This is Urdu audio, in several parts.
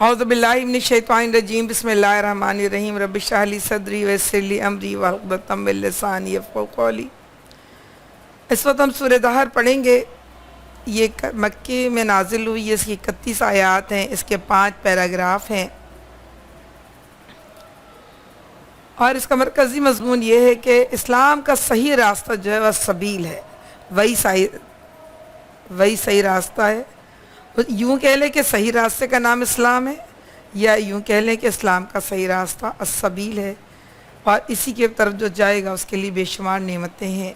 اعوذ باللہ من الشیطان الرجیم بسم اللہ الرحمن الرحیم رب اشرح لی صدری ویسر لی امری واحلل عقدۃ من لسانی یفقہوا قولی۔ اس وقت ہم سورہ دہر پڑھیں گے۔ یہ مکے میں نازل ہوئی، اس کی 31 آیات ہیں، اس کے 5 پیراگراف ہیں، اور اس کا مرکزی مضمون یہ ہے کہ اسلام کا صحیح راستہ جو ہے وہ سبیل ہے، وہی صحیح راستہ ہے۔ یوں کہہ لیں کہ صحیح راستے کا نام اسلام ہے، یا یوں کہہ لیں کہ اسلام کا صحیح راستہ السبیل ہے، اور اسی کی طرف جو جائے گا اس کے لیے بے شمار نعمتیں ہیں۔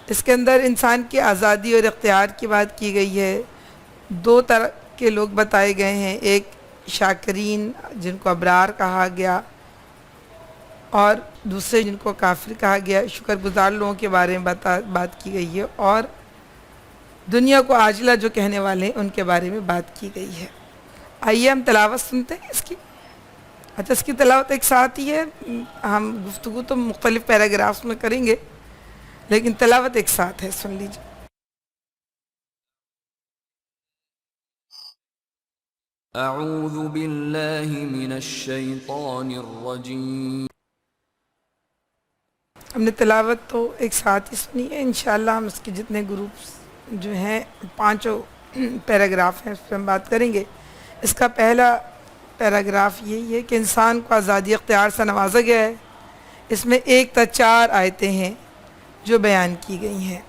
اس کے اندر انسان کی آزادی اور اختیار کی بات کی گئی ہے۔ 2 طرح کے لوگ بتائے گئے ہیں، ایک شاکرین جن کو ابرار کہا گیا، اور دوسرے جن کو کافر کہا گیا، شکر گزار لوگوں کے بارے میں بات کی گئی ہے، اور دنیا کو عاجلہ جو کہنے والے ہیں ان کے بارے میں بات کی گئی ہے۔ آئیے ہم تلاوت سنتے ہیں اس کی۔ اچھا، اس کی تلاوت ایک ساتھ ہی ہے، ہم گفتگو تو مختلف پیراگرافز میں کریں گے، لیکن تلاوت ایک ساتھ ہے، سن لیجیے۔ اعوذ باللہ من الشیطان الرجیم۔ ہم نے تلاوت تو ایک ساتھ ہی سنی ہے، انشاءاللہ ہم اس کے جتنے گروپس جو ہیں 5 پیراگراف ہیں اس پہ ہم بات کریں گے۔ اس کا پہلا پیراگراف یہی ہے کہ انسان کو آزادی اختیار سے نوازا گیا ہے۔ اس میں 1 تا 4 آیتیں ہیں جو بیان کی گئی ہیں۔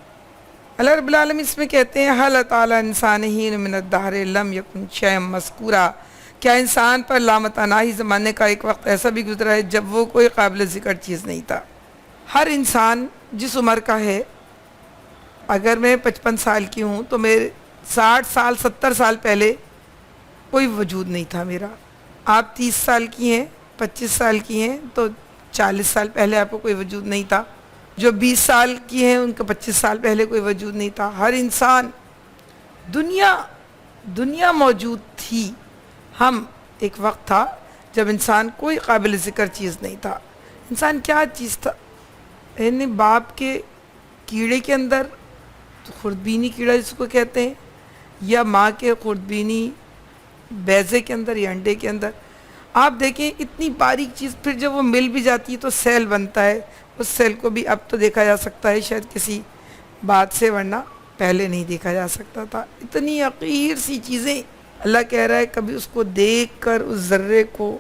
اللہ رب العالمین اس میں کہتے ہیں حل تعالی انسان حین من الدہر لم یکن شیئا مذکورا، کیا انسان پر لامتناہی زمانے کا ایک وقت ایسا بھی گزرا ہے جب وہ کوئی قابل ذکر چیز نہیں تھا۔ ہر انسان جس عمر کا ہے، اگر میں 55 سال کی ہوں تو میرے 60 سال 70 سال پہلے کوئی وجود نہیں تھا میرا۔ آپ 30 سال کی ہیں، 25 سال کی ہیں تو 40 سال پہلے آپ کو کوئی وجود نہیں تھا۔ جو 20 سال کی ہیں ان کا 25 سال پہلے کوئی وجود نہیں تھا۔ ہر انسان، دنیا موجود تھی۔ ہم ایک وقت تھا جب انسان کوئی قابل ذکر چیز نہیں تھا۔ انسان کیا چیز تھا؟ یعنی باپ کے کیڑے کے اندر، خوردبینی کیڑا جس کو کہتے ہیں، یا ماں کے خوردبینی بیضے کے اندر یا انڈے کے اندر، آپ دیکھیں اتنی باریک چیز، پھر جب وہ مل بھی جاتی ہے تو سیل بنتا ہے۔ اس سیل کو بھی اب تو دیکھا جا سکتا ہے شاید کسی بات سے، ورنہ پہلے نہیں دیکھا جا سکتا تھا۔ اتنی حقیر سی چیزیں، اللہ کہہ رہا ہے کبھی اس کو دیکھ کر اس ذرے کو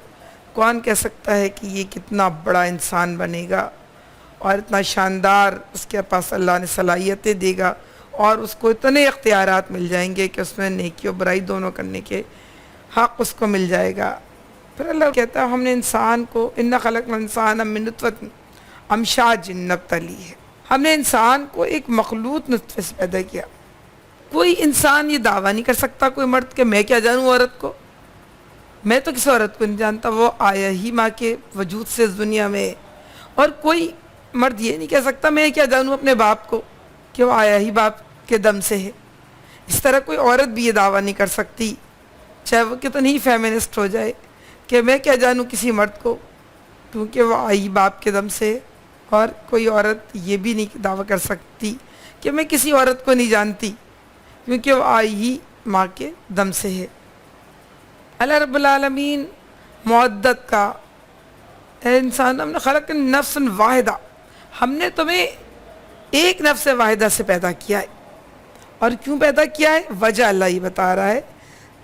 کون کہہ سکتا ہے کہ یہ کتنا بڑا انسان بنے گا، اور اتنا شاندار اس کے پاس اللہ نے صلاحیتیں دے گا، اور اس کو اتنے اختیارات مل جائیں گے کہ اس میں نیکی و برائی دونوں کرنے کے حق اس کو مل جائے گا۔ پھر اللہ کہتا ہے ہم نے انسان کو اِنَّا خَلَقْنَا الْإِنسَانَ مِن نُطْفَةٍ أَمْشَاجٍ نَبْتَلِيهِ، ہم نے انسان کو ایک مخلوط نطفے سے پیدا کیا۔ کوئی انسان یہ دعویٰ نہیں کر سکتا، کوئی مرد، کہ میں کیا جانوں عورت کو، میں تو کسی عورت کو نہیں جانتا، وہ آیا ہی ماں کے وجود سے اس دنیا میں۔ اور کوئی مرد یہ نہیں کہہ سکتا میں کیا جانوں اپنے باپ کو، کہ وہ آیا ہی باپ کے دم سے ہے۔ اس طرح کوئی عورت بھی یہ دعویٰ نہیں کر سکتی، چاہے وہ کتنی ہی فیمنسٹ ہو جائے، کہ میں کیا جانوں کسی مرد کو، کیونکہ وہ آئی باپ کے دم سے ہے۔ اور کوئی عورت یہ بھی نہیں دعویٰ کر سکتی کہ میں کسی عورت کو نہیں جانتی، کیونکہ وہ آئی ہی ماں کے دم سے ہے۔ اللہ رب العالمین معدت کا، اے انسان ہم نے خلق نفس واحدہ، ہم نے تمہیں ایک نفس واحدہ سے پیدا کیا ہے۔ اور کیوں پیدا کیا ہے؟ وجہ اللہ یہ بتا رہا ہے،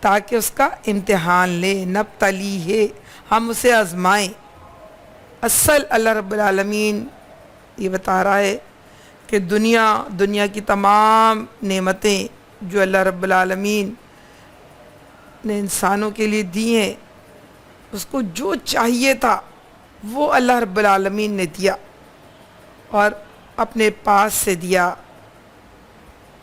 تاکہ اس کا امتحان لے، نبتلی ہے، ہم اسے آزمائیں۔ اصل اللہ رب العالمین یہ بتا رہا ہے کہ دنیا کی تمام نعمتیں جو اللہ رب العالمین نے انسانوں کے لیے دی ہیں، اس کو جو چاہیے تھا وہ اللہ رب العالمین نے دیا، اور اپنے پاس سے دیا۔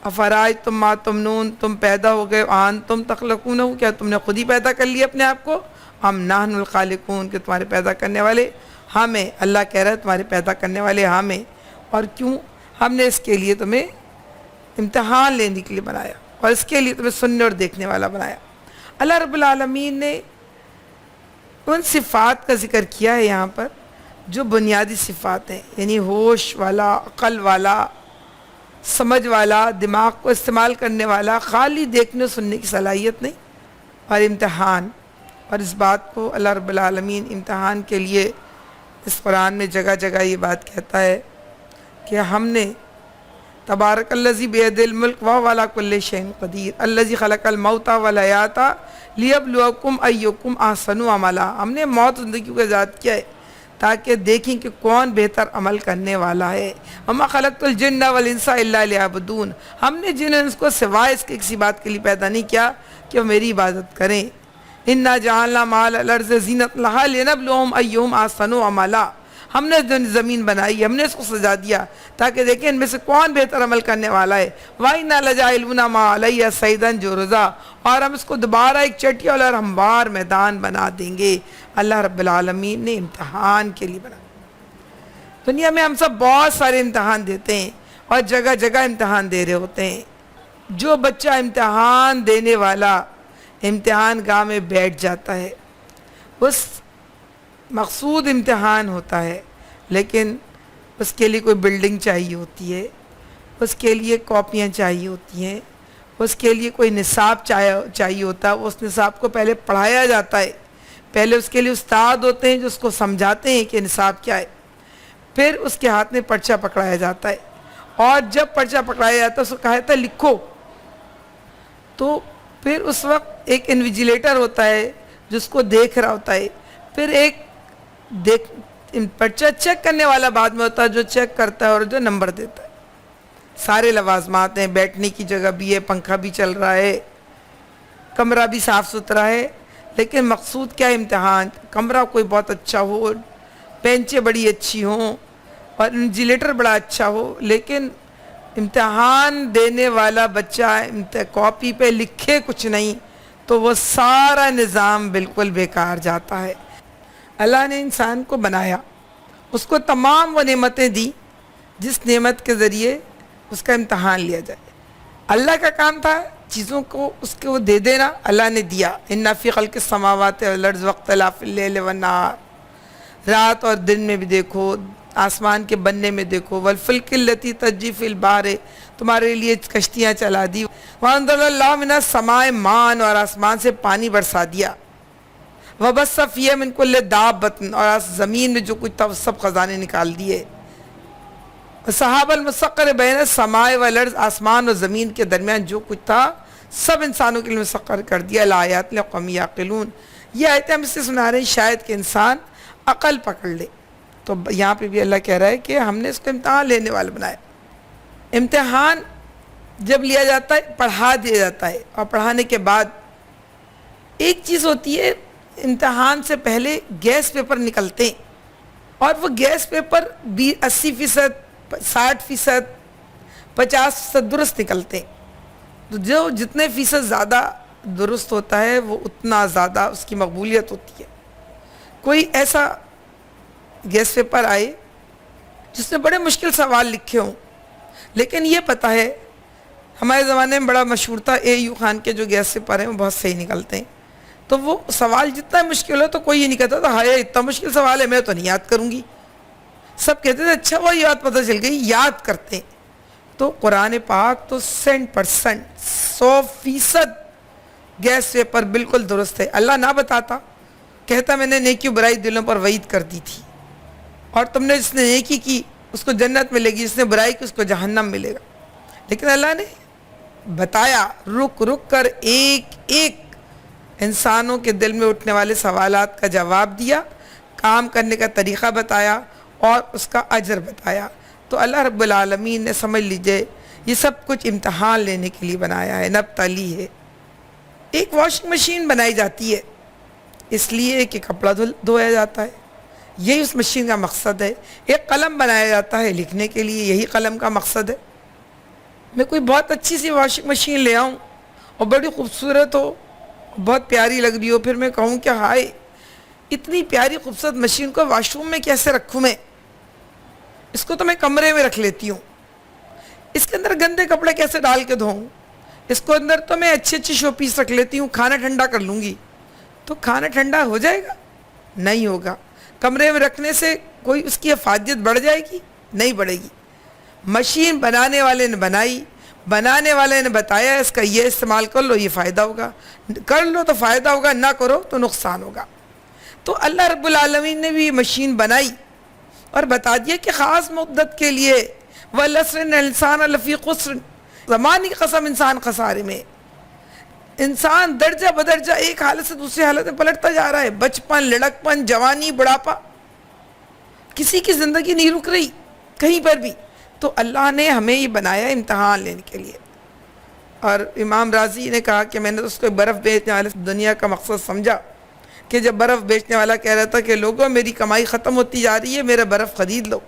افرائیتم ما تمنون، تم پیدا ہو گئے، انتم تخلقونہ، کیا تم نے خود ہی پیدا کر لیا اپنے آپ کو؟ ہم نحن الخالقون، کہ تمہارے پیدا کرنے والے ہم ہیں۔ اللہ کہہ رہا ہے تمہارے پیدا کرنے والے ہم ہیں۔ اور کیوں؟ ہم نے اس کے لیے تمہیں امتحان لینے کے لیے بنایا، اور اس کے لیے تمہیں سننے اور دیکھنے والا بنایا۔ اللہ رب العالمین نے ان صفات کا ذکر کیا ہے یہاں پر جو بنیادی صفات ہیں، یعنی ہوش والا، عقل والا، سمجھ والا، دماغ کو استعمال کرنے والا، خالی دیکھنے سننے کی صلاحیت نہیں، اور امتحان اور اس بات کو اللہ رب العالمین امتحان کے لیے اس قرآن میں جگہ جگہ یہ بات کہتا ہے کہ ہم نے تبارک الذی بیدہ الملک وہو علی کل شیء قدیر الذی خلق الموت والحیات لیبلوکم ایکم احسن عملا. ہم نے موت زندگی کو ایجاد کیا ہے تاکہ دیکھیں کہ کون بہتر عمل کرنے والا ہے. وما خلقت الجن والانس الا لیعبدون. ہم نے جن انس کو سوائے اس کے کسی بات کے لیے پیدا نہیں کیا کہ وہ میری عبادت کریں. انا جعلنا ما علی الارض زینۃ لہا لنبلوہم ایہم احسن عملا. ہم نے زمین بنائی, ہم نے اس کو سجا دیا تاکہ دیکھیں ان میں سے کون بہتر عمل کرنے والا ہے. وَإِنَّا لَجَاعِلُونَ مَا عَلَيْهَا صَعِيدًا جُرُزًا. اور ہم اس کو دوبارہ ایک چٹیا اور ہموار میدان بنا دیں گے. اللہ رب العالمین نے امتحان کے لیے بنا. دنیا میں ہم سب بہت سارے امتحان دیتے ہیں اور جگہ جگہ امتحان دے رہے ہوتے ہیں. جو بچہ امتحان دینے والا امتحان گاہ میں بیٹھ جاتا ہے, اس مقصود امتحان ہوتا ہے, لیکن اس کے لیے کوئی بلڈنگ چاہیے ہوتی ہے, اس کے لیے کاپیاں چاہیے ہوتی ہیں, اس کے لیے کوئی نصاب چاہیے ہوتا ہے. اس نصاب کو پہلے پڑھایا جاتا ہے, پہلے اس کے لیے استاد ہوتے ہیں جو اس کو سمجھاتے ہیں کہ نصاب کیا ہے, پھر اس کے ہاتھ میں پرچہ پکڑایا جاتا ہے, اور جب پرچہ پکڑایا جاتا ہے اس کو کہا جاتا ہے لکھو. تو پھر اس وقت ایک انویجیلیٹر ہوتا ہے جس کو دیکھ رہا ہوتا ہے, پھر ایک پرچہ چیک کرنے والا بعد میں ہوتا ہے جو چیک کرتا ہے اور جو نمبر دیتا ہے. سارے لوازمات ہیں, بیٹھنے کی جگہ بھی ہے, پنکھا بھی چل رہا ہے, کمرہ بھی صاف ستھرا ہے, لیکن مقصود کیا ہے امتحان. کمرہ کوئی بہت اچھا ہو, بینچیں بڑی اچھی ہوں اور انویجیلیٹر بڑا اچھا ہو, لیکن امتحان دینے والا بچہ کاپی پہ لکھے کچھ نہیں تو وہ سارا نظام بالکل بیکار جاتا ہے. اللہ نے انسان کو بنایا, اس کو تمام وہ نعمتیں دی جس نعمت کے ذریعے اس کا امتحان لیا جائے. اللہ کا کام تھا چیزوں کو اس کو دے دینا, اللہ نے دیا. ان فی خلق السماوات والارض واختلاف اللیل والنہار, رات اور دن میں بھی دیکھو, آسمان کے بننے میں دیکھو. والفلک التی تجری فی البحر, تمہارے لیے کشتیاں چلا دی. وانزل اللہ من السماء ماء, اور آسمان سے پانی برسا دیا. وبث فیہا من کل دابۃ, اور زمین میں جو کچھ تھا وہ سب خزانے نکال دیے. وسحاب المسخر بین السماء والارض, آسمان اور زمین کے درمیان جو کچھ تھا سب انسانوں کے لیے مسخر کر دیا. لآیات لقوم یعقلون. یہ آیتیں ہم اس سے سنا رہے ہیں شاید کہ انسان عقل پکڑ لے. تو یہاں پہ بھی اللہ کہہ رہا ہے کہ ہم نے اس کو امتحان لینے والا بنایا. امتحان جب لیا جاتا ہے پڑھا دیا جاتا ہے, اور پڑھانے کے بعد ایک چیز ہوتی ہے, امتحان سے پہلے گیس پیپر نکلتے ہیں, اور وہ گیس پیپر 80%, 60%, 50% درست نکلتے ہیں. تو جو جتنے فیصد زیادہ درست ہوتا ہے وہ اتنا زیادہ اس کی مقبولیت ہوتی ہے. کوئی ایسا گیس پیپر آئے جس نے بڑے مشکل سوال لکھے ہوں, لیکن یہ پتہ ہے ہمارے زمانے میں بڑا مشہور تھا AU خان کے جو گیس پیپر ہیں وہ بہت صحیح نکلتے ہیں. تو وہ سوال جتنا مشکل ہو تو کوئی یہ نہیں کہتا تھا ہائے اتنا مشکل سوال ہے میں تو نہیں یاد کروں گی. سب کہتے تھے اچھا وہ یاد پتہ چل گئی, یاد کرتے ہیں. تو قرآن پاک تو 100%, 100% گیس پیپر بالکل درست ہے. اللہ نہ بتاتا, کہتا میں نے نیکی برائی دلوں پر وعید کر دی تھی, اور تم نے جس نے نیکی کی اس کو جنت ملے گی, جس نے برائی کی اس کو جہنم ملے گا. لیکن اللہ نے بتایا, رک رک کر ایک ایک انسانوں کے دل میں اٹھنے والے سوالات کا جواب دیا, کام کرنے کا طریقہ بتایا اور اس کا اجر بتایا. تو اللہ رب العالمین نے سمجھ لیجئے یہ سب کچھ امتحان لینے کے لیے بنایا ہے, نبتلی ہے. ایک واشنگ مشین بنائی جاتی ہے اس لیے کہ کپڑا دھویا جاتا ہے, یہی اس مشین کا مقصد ہے. ایک قلم بنایا جاتا ہے لکھنے کے لیے, یہی قلم کا مقصد ہے. میں کوئی بہت اچھی سی واشنگ مشین لے آؤں اور بڑی خوبصورت ہو, بہت پیاری لگ رہی ہو, پھر میں کہوں کہ ہائے اتنی پیاری خوبصورت مشین کو واش روم میں کیسے رکھوں, میں اس کو تو میں کمرے میں رکھ لیتی ہوں, اس کے اندر گندے کپڑے کیسے ڈال کے دھوؤں, اس کو اندر تو میں اچھی اچھی شو پیس رکھ لیتی ہوں, کھانا ٹھنڈا کر لوں گی. تو کھانا ٹھنڈا ہو جائے گا؟ نہیں ہوگا. کمرے میں رکھنے سے کوئی اس کی افادیت بڑھ جائے گی؟ نہیں بڑھے گی. مشین بنانے والے نے بنائی, بنانے والے نے بتایا اس کا یہ استعمال کر لو، یہ فائدہ ہوگا، کر لو تو فائدہ ہوگا، نہ کرو تو نقصان ہوگا۔ تو اللہ رب العالمین نے بھی یہ مشین بنائی اور بتا دیا کہ خاص مدت کے لیے، وَالْعَصْرِ إِنَّ الْإِنسَانَ لَفِي خُسْرٍ، زمانے کی قسم انسان خسارے میں۔ انسان درجہ بدرجہ ایک حالت سے دوسری حالت میں پلٹتا جا رہا ہے، بچپن، لڑکپن، جوانی، بڑھاپا، کسی کی زندگی نہیں رک رہی کہیں پر بھی۔ تو اللہ نے ہمیں یہ بنایا امتحان لینے کے لیے۔ اور امام راضی نے کہا کہ میں نے اس کو برف بیچنے والے دنیا کا مقصد سمجھا کہ جب برف بیچنے والا کہہ رہا تھا کہ لوگوں میری کمائی ختم ہوتی جا رہی ہے، میرا برف خرید لو،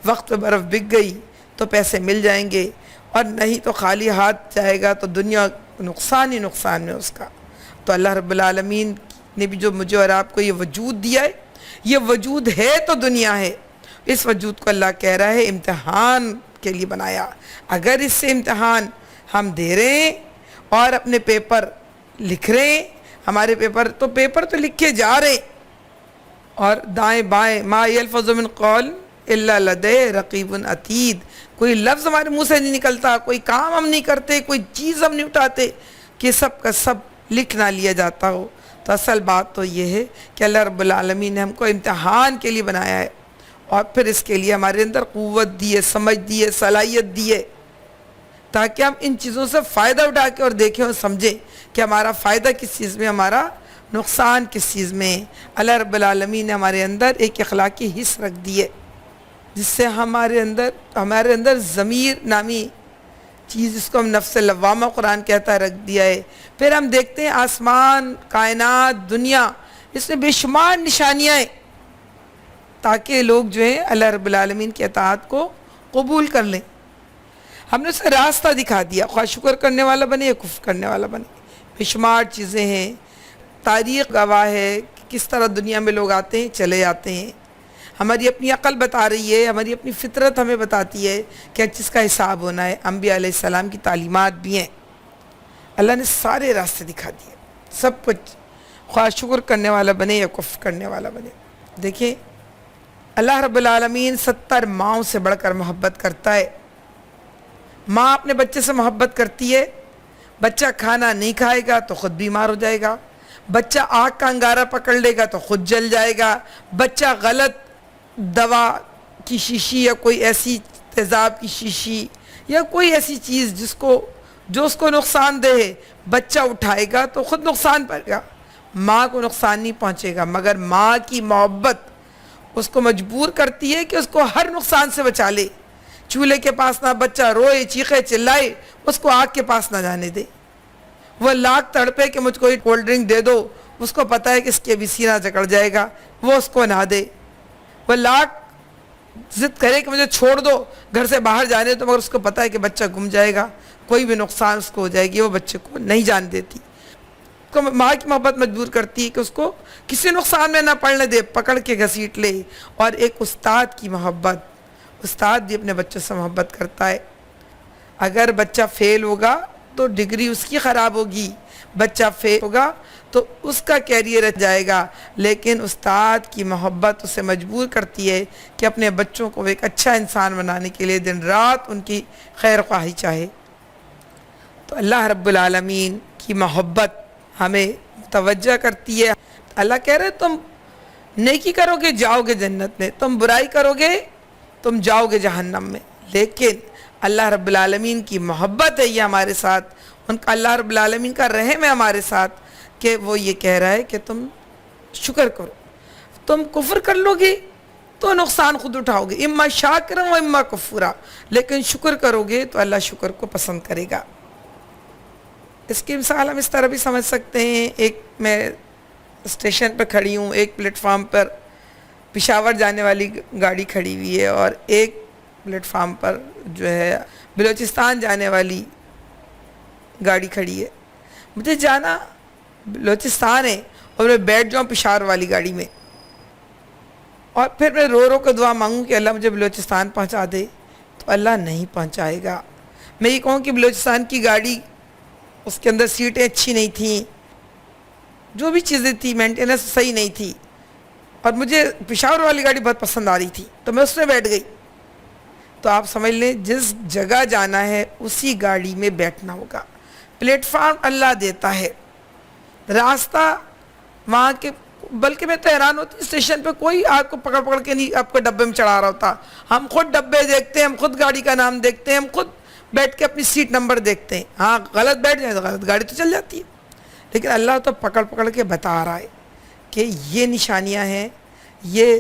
وقت پہ برف بک گئی تو پیسے مل جائیں گے، اور نہیں تو خالی ہاتھ جائے گا تو دنیا نقصان ہی نقصان میں اس کا۔ تو اللہ رب العالمین نے بھی جو مجھے اور آپ کو یہ وجود دیا ہے، یہ وجود ہے تو دنیا ہے، اس وجود کو اللہ کہہ رہا ہے امتحان کے لیے بنایا۔ اگر اس سے امتحان ہم دے رہے ہیں اور اپنے پیپر لکھ رہے ہیں، ہمارے پیپر تو لکھے جا رہے ہیں، اور دائیں بائیں ما یلفظ من قول الا لدیہ رقیب عتید، کوئی لفظ ہمارے منہ سے نہیں نکلتا، کوئی کام ہم نہیں کرتے، کوئی چیز ہم نہیں اٹھاتے کہ سب کا سب لکھ نہ لیا جاتا ہو۔ تو اصل بات تو یہ ہے کہ اللہ رب العالمین نے ہم کو امتحان کے لیے بنایا ہے، اور پھر اس کے لیے ہمارے اندر قوت دی ہے، سمجھ دی ہے، صلاحیت دی ہے، تاکہ ہم ان چیزوں سے فائدہ اٹھا کے اور دیکھیں اور سمجھیں کہ ہمارا فائدہ کس چیز میں، ہمارا نقصان کس چیز میں۔ اللہ رب العالمین نے ہمارے اندر ایک اخلاقی حص رکھ دی ہے، جس سے ہمارے اندر ضمیر نامی چیز، جس کو ہم نفس لوامہ قرآن کہتا ہے، رکھ دیا ہے۔ پھر ہم دیکھتے ہیں آسمان، کائنات، دنیا، اس میں بے شمار نشانیاں ہیں، تاکہ لوگ جو ہیں اللہ رب العالمین کی اطاعت کو قبول کر لیں۔ ہم نے اسے راستہ دکھا دیا، خواہ شکر کرنے والا بنے یا کفر کرنے والا بنے۔ بے شمار چیزیں ہیں، تاریخ گواہ ہے کہ کس طرح دنیا میں لوگ آتے ہیں چلے جاتے ہیں۔ ہماری اپنی عقل بتا رہی ہے، ہماری اپنی فطرت ہمیں بتاتی ہے کہ جس کا حساب ہونا ہے۔ انبیاء علیہ السلام کی تعلیمات بھی ہیں، اللہ نے سارے راستے دکھا دیے، سب کچھ، خواہ شکر کرنے والا بنے یا کفر کرنے والا بنے۔ دیکھیں اللہ رب العالمین 70 ماؤں سے بڑھ کر محبت کرتا ہے۔ ماں اپنے بچے سے محبت کرتی ہے، بچہ کھانا نہیں کھائے گا تو خود بیمار ہو جائے گا، بچہ آگ کا انگارہ پکڑ لے گا تو خود جل جائے گا، بچہ غلط دوا کی شیشی یا کوئی ایسی تیزاب کی شیشی یا کوئی ایسی چیز جو اس کو نقصان دہ ہے، بچہ اٹھائے گا تو خود نقصان پائے گا، ماں کو نقصان نہیں پہنچے گا۔ مگر ماں کی محبت اس کو مجبور کرتی ہے کہ اس کو ہر نقصان سے بچا لے، چولہے کے پاس نہ بچہ روئے، چیخے چلائے، اس کو آگ کے پاس نہ جانے دے۔ وہ لاکھ تڑپے کہ مجھ کو ایک کولڈ ڈرنک دے دو، اس کو پتہ ہے کہ اس کے بھی سینہ جکڑ جائے گا، وہ اس کو نہ دے۔ وہ لاکھ ضد کرے کہ مجھے چھوڑ دو، گھر سے باہر جانے دو، مگر اس کو پتہ ہے کہ بچہ گم جائے گا، کوئی بھی نقصان اس کو ہو جائے گی، وہ بچے کو نہیں جان دیتی۔ کو ماں کی محبت مجبور کرتی ہے کہ اس کو کسی نقصان میں نہ پڑنے دے، پکڑ کے گھسیٹ لے۔ اور ایک استاد کی محبت، استاد بھی اپنے بچوں سے محبت کرتا ہے۔ اگر بچہ فیل ہوگا تو ڈگری اس کی خراب ہوگی، بچہ فیل ہوگا تو اس کا کیریئر رہ جائے گا، لیکن استاد کی محبت اسے مجبور کرتی ہے کہ اپنے بچوں کو ایک اچھا انسان بنانے کے لیے دن رات ان کی خیر خواہی چاہے۔ تو اللہ رب العالمین کی محبت ہمیں توجہ کرتی ہے۔ اللہ کہہ رہے تم نیکی کرو گے جاؤ گے جنت میں، تم برائی کرو گے تم جاؤ گے جہنم میں۔ لیکن اللہ رب العالمین کی محبت ہے یہ ہمارے ساتھ، ان کا اللہ رب العالمین کا رحم ہے ہمارے ساتھ، کہ وہ یہ کہہ رہا ہے کہ تم شکر کرو۔ تم کفر کر لو گے تو نقصان خود اٹھاؤ گے، اما شاکرا و اما کفورا، لیکن شکر کرو گے تو اللہ شکر کو پسند کرے گا۔ اس کی مثال ہم اس طرح بھی سمجھ سکتے ہیں، ایک میں اسٹیشن پر کھڑی ہوں، ایک پلیٹ فارم پر پشاور جانے والی گاڑی کھڑی ہوئی ہے، اور ایک پلیٹ فارم پر جو ہے بلوچستان جانے والی گاڑی کھڑی ہے۔ مجھے جانا بلوچستان ہے اور میں بیٹھ جاؤں پشاور والی گاڑی میں، اور پھر میں رو رو کے دعا مانگوں کہ اللہ مجھے بلوچستان پہنچا دے، تو اللہ نہیں پہنچائے گا۔ میں یہ کہوں کہ بلوچستان کی گاڑی، اس کے اندر سیٹیں اچھی نہیں تھیں، جو بھی چیزیں تھیں مینٹیننس صحیح نہیں تھی، اور مجھے پشاور والی گاڑی بہت پسند آ رہی تھی، تو میں اس میں بیٹھ گئی۔ تو آپ سمجھ لیں جس جگہ جانا ہے اسی گاڑی میں بیٹھنا ہوگا. پلیٹ فارم اللہ دیتا ہے، راستہ وہاں کے، بلکہ میں تو حیران ہوتی اسٹیشن پہ کوئی آپ کو پکڑ پکڑ کے نہیں آپ کو ڈبے میں چڑھا رہا ہوتا. ہم خود ڈبے دیکھتے ہیں، ہم خود گاڑی کا نام دیکھتے ہیں، ہم خود بیٹھ کے اپنی سیٹ نمبر دیکھتے ہیں. ہاں غلط بیٹھ جائے تو غلط گاڑی تو چل جاتی ہے، لیکن اللہ تو پکڑ پکڑ کے بتا رہا ہے کہ یہ نشانیاں ہیں، یہ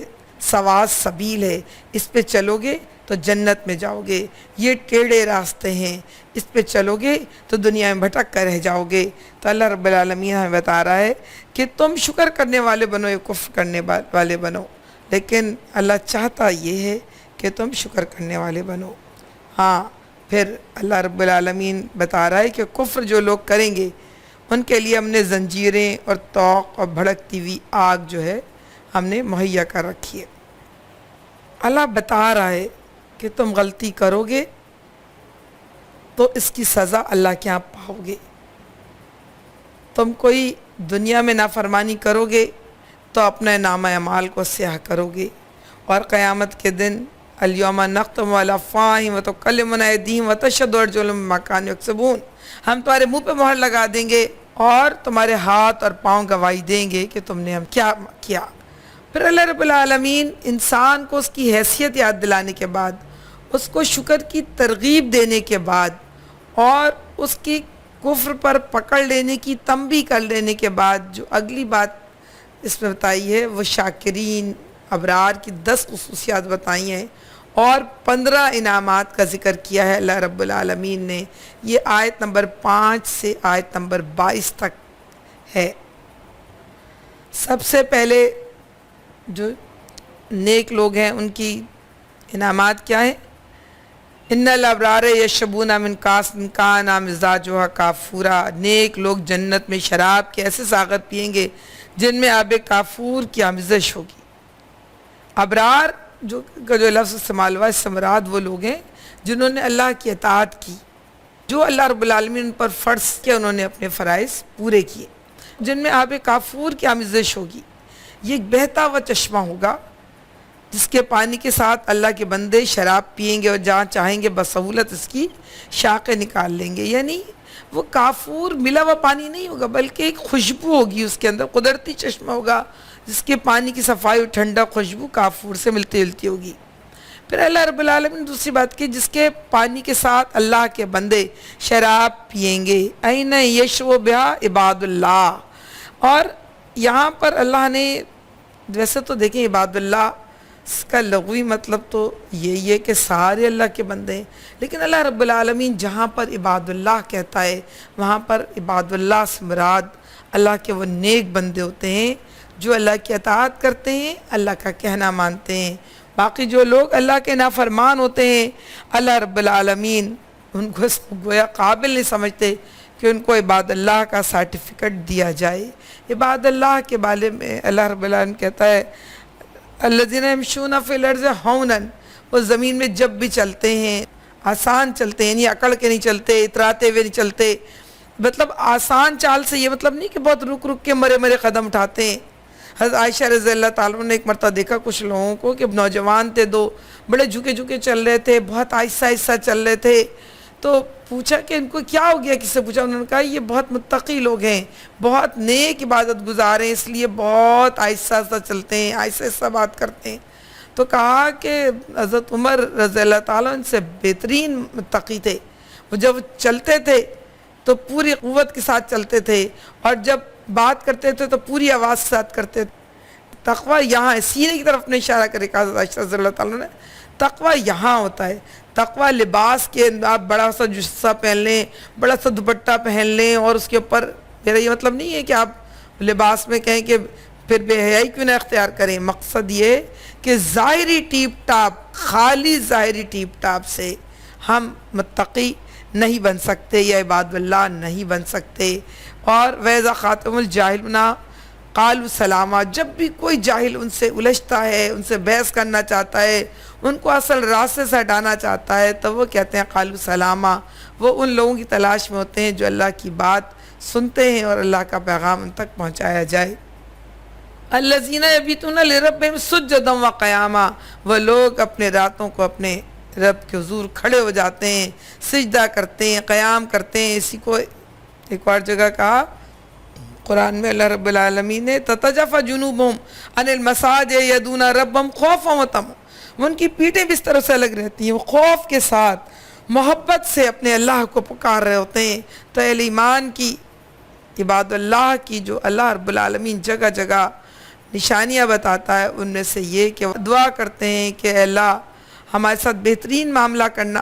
سواز سبیل ہے، اس پہ چلو گے تو جنت میں جاؤ گے، یہ ٹیڑھے راستے ہیں، اس پہ چلو گے تو دنیا میں بھٹک کر رہ جاؤ گے. تو اللہ رب العالمین ہمیں بتا رہا ہے کہ تم شکر کرنے والے بنو یا کفر کرنے والے بنو، لیکن اللہ چاہتا یہ ہے کہ تم شکر کرنے والے بنو. ہاں پھر اللہ رب العالمین بتا رہا ہے کہ کفر جو لوگ کریں گے ان کے لیے ہم نے زنجیریں اور طوق اور بھڑکتی ہوئی آگ جو ہے ہم نے مہیا کر رکھی ہے. اللہ بتا رہا ہے کہ تم غلطی کرو گے تو اس کی سزا اللہ کے ہاں پاؤ گے. تم کوئی دنیا میں نافرمانی کرو گے تو اپنے نامہ اعمال کو سیاہ کرو گے، اور قیامت کے دن الیوم نختم علی افواہہم وتکلمنا ایدیہم وتشہد ارجلہم بما کانوا یکسبون، ہم تمہارے منہ پہ مہر لگا دیں گے اور تمہارے ہاتھ اور پاؤں گواہی دیں گے کہ تم نے ہم کیا کیا. پھر اللہ رب العالمین انسان کو اس کی حیثیت یاد دلانے کے بعد، اس کو شکر کی ترغیب دینے کے بعد، اور اس کی کفر پر پکڑ لینے کی تنبیہ کر لینے کے بعد جو اگلی بات اس میں بتائی ہے وہ شاکرین ابرار کی 10 خصوصیات بتائی ہیں اور 15 انعامات کا ذکر کیا ہے اللہ رب العالمین نے. یہ آیت نمبر 5 سے آیت نمبر 22 تک ہے. سب سے پہلے جو نیک لوگ ہیں ان کی انعامات کیا ہیں؟ ان الابرار یشربون من کاس کان مزاجها کافورا، نیک لوگ جنت میں شراب کے ایسے ساغر پئیں گے جن میں آب کافور کی آمیزش ہوگی. ابرار جو لفظ استعمال ہوا اس سے مراد وہ لوگ ہیں جنہوں نے اللہ کی اطاعت کی، جو اللہ رب العالمین ان پر فرض کیا انہوں نے اپنے فرائض پورے کیے، جن میں آب کافور کی آمیزش ہوگی. یہ ایک بہتا ہوا چشمہ ہوگا جس کے پانی کے ساتھ اللہ کے بندے شراب پئیں گے اور جہاں چاہیں گے بسہولت اس کی شاخیں نکال لیں گے. یعنی وہ کافور ملا ہوا پانی نہیں ہوگا بلکہ ایک خوشبو ہوگی اس کے اندر، قدرتی چشمہ ہوگا جس کے پانی کی صفائی اور ٹھنڈا خوشبو کافور سے ملتی جلتی ہوگی. پھر اللہ رب العالمین دوسری بات کی جس کے پانی کے ساتھ اللہ کے بندے شراب پئیں گے، این یشرب بہا عباد اللہ. اور یہاں پر اللہ نے ویسے تو دیکھیں عباد اللہ اس کا لغوی مطلب تو یہی ہے کہ سارے اللہ کے بندے ہیں، لیکن اللہ رب العالمین جہاں پر عباد اللہ کہتا ہے وہاں پر عباد اللہ سے مراد اللہ کے وہ نیک بندے ہوتے ہیں جو اللہ کی اطاعت کرتے ہیں، اللہ کا کہنا مانتے ہیں. باقی جو لوگ اللہ کے نافرمان ہوتے ہیں اللہ رب العالمین ان کو گویا قابل نہیں سمجھتے کہ ان کو عباد اللہ کا سرٹیفکیٹ دیا جائے. عباد اللہ کے بارے میں اللہ رب العالمین کہتا ہے الذین یمشون فی الارض ہونا، وہ زمین میں جب بھی چلتے ہیں آسان چلتے ہیں، یعنی اکڑ کے نہیں چلتے، اتراتے ہوئے نہیں چلتے. مطلب آسان چال سے یہ مطلب نہیں کہ بہت رک رک کے مرے مرے قدم اٹھاتے ہیں. حضرت عائشہ رضی اللہ تعالیٰ نے ایک مرتبہ دیکھا کچھ لوگوں کو کہ نوجوان تھے، دو بڑے جھکے جھکے چل رہے تھے، بہت آہستہ آہستہ چل رہے تھے. تو پوچھا کہ ان کو کیا ہو گیا، کس سے پوچھا؟ انہوں نے کہا یہ بہت متقی لوگ ہیں، بہت نیک عبادت گزار ہیں، اس لیے بہت آہستہ آہستہ چلتے ہیں، آہستہ آہستہ بات کرتے ہیں. تو کہا کہ حضرت عمر رضی اللہ تعالیٰ ان سے بہترین متقی تھے. وہ جب چلتے تھے تو پوری قوت کے ساتھ چلتے تھے، اور جب بات کرتے تھے تو پوری آواز کے ساتھ کرتے تھے. تقویٰ یہاں ہے، سینے کی طرف نے اشارہ کرے کہا حضرت عائشہ رضی اللہ تعالیٰ نے، تقویٰ یہاں ہوتا ہے. تقویٰ لباس کے آپ بڑا سا جسہ پہن لیں، بڑا سا دوپٹہ پہن لیں، اور اس کے اوپر میرا یہ مطلب نہیں ہے کہ آپ لباس میں کہیں کہ پھر بے حیائی کیوں نہ اختیار کریں. مقصد یہ کہ ظاہری ٹیپ ٹاپ، خالی ظاہری ٹیپ ٹاپ سے ہم متقی نہیں بن سکتے یا عباد اللہ نہیں بن سکتے. اور وَإِذَا خَاطَبَهُمُ الْجَاهِلُونَ قَالُوا سَلَامًا، جب بھی کوئی جاہل ان سے الجھتا ہے، ان سے بحث کرنا چاہتا ہے، ان کو اصل راستے سے ہٹانا چاہتا ہے، تو وہ کہتے ہیں قَالُوا سَلَامًا. وہ ان لوگوں کی تلاش میں ہوتے ہیں جو اللہ کی بات سنتے ہیں اور اللہ کا پیغام ان تک پہنچایا جائے. الَّذِينَ يَبِيتُونَ لِرَبِّهِمْ سُجَّدًا وَقِيَامًا، وہ لوگ اپنے راتوں کو اپنے رب کے حضور کھڑے ہو جاتے ہیں، سجدہ کرتے ہیں، قیام کرتے ہیں. اسی کو ایک اور جگہ کہا قرآن میں اللہ رب العالمین نے تتجافا جنوبہم عن المضاجع یدعون ربہم خوفا وطمعا، ان کی پیٹھیں بستروں سے الگ رہتی ہیں، وہ خوف کے ساتھ محبت سے اپنے اللہ کو پکار رہے ہوتے ہیں. تو اہل ایمان کی عباد اللہ کی جو اللہ رب العالمین جگہ جگہ نشانیاں بتاتا ہے، ان میں سے یہ کہ دعا کرتے ہیں کہ اے اللہ ہمارے ساتھ بہترین معاملہ کرنا.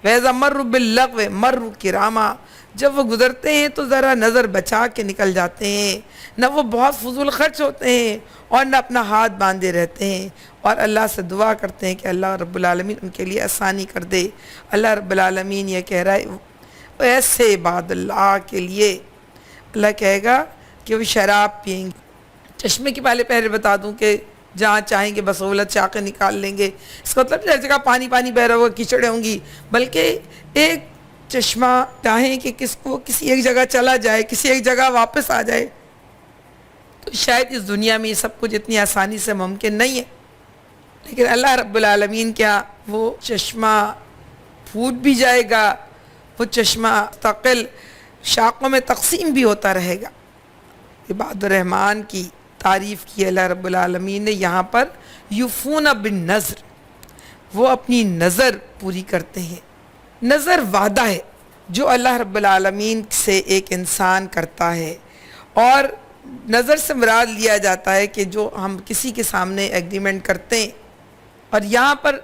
وَإِذَا مَرُّوا بِاللَّغْوِ مَرُّوا كِرَامًا، جب وہ گزرتے ہیں تو ذرا نظر بچا کے نکل جاتے ہیں، نہ وہ بہت فضول خرچ ہوتے ہیں اور نہ اپنا ہاتھ باندھے رہتے ہیں، اور اللہ سے دعا کرتے ہیں کہ اللہ رب العالمین ان کے لیے آسانی کر دے. اللہ رب العالمین یہ کہہ رہا ہے ایسے عباد اللہ کے لیے اللہ کہے گا کہ وہ شراب پئیں گے. چشمے کی پہلے بتا دوں کہ جہاں چاہیں گے بسہولت چاقیں نکال لیں گے. اس کا مطلب ہر جگہ پانی بہ رہا ہوگا، کیچڑیں ہوں گی، بلکہ ایک چشمہ چاہیں کہ کسی ایک جگہ چلا جائے، کسی ایک جگہ واپس آ جائے، تو شاید اس دنیا میں یہ سب کچھ اتنی آسانی سے ممکن نہیں ہے. لیکن اللہ رب العالمین کیا وہ چشمہ پھوٹ بھی جائے گا، وہ چشمہ مستقل شاخوں میں تقسیم بھی ہوتا رہے گا. عباد الرحمن کی تعریف کی اللہ رب العالمین نے یہاں پر یوفون بالنذر، وہ اپنی نظر پوری کرتے ہیں. نظر وعدہ ہے جو اللہ رب العالمین سے ایک انسان کرتا ہے، اور نظر سے مراد لیا جاتا ہے کہ جو ہم کسی کے سامنے ایگریمنٹ کرتے ہیں، اور یہاں پر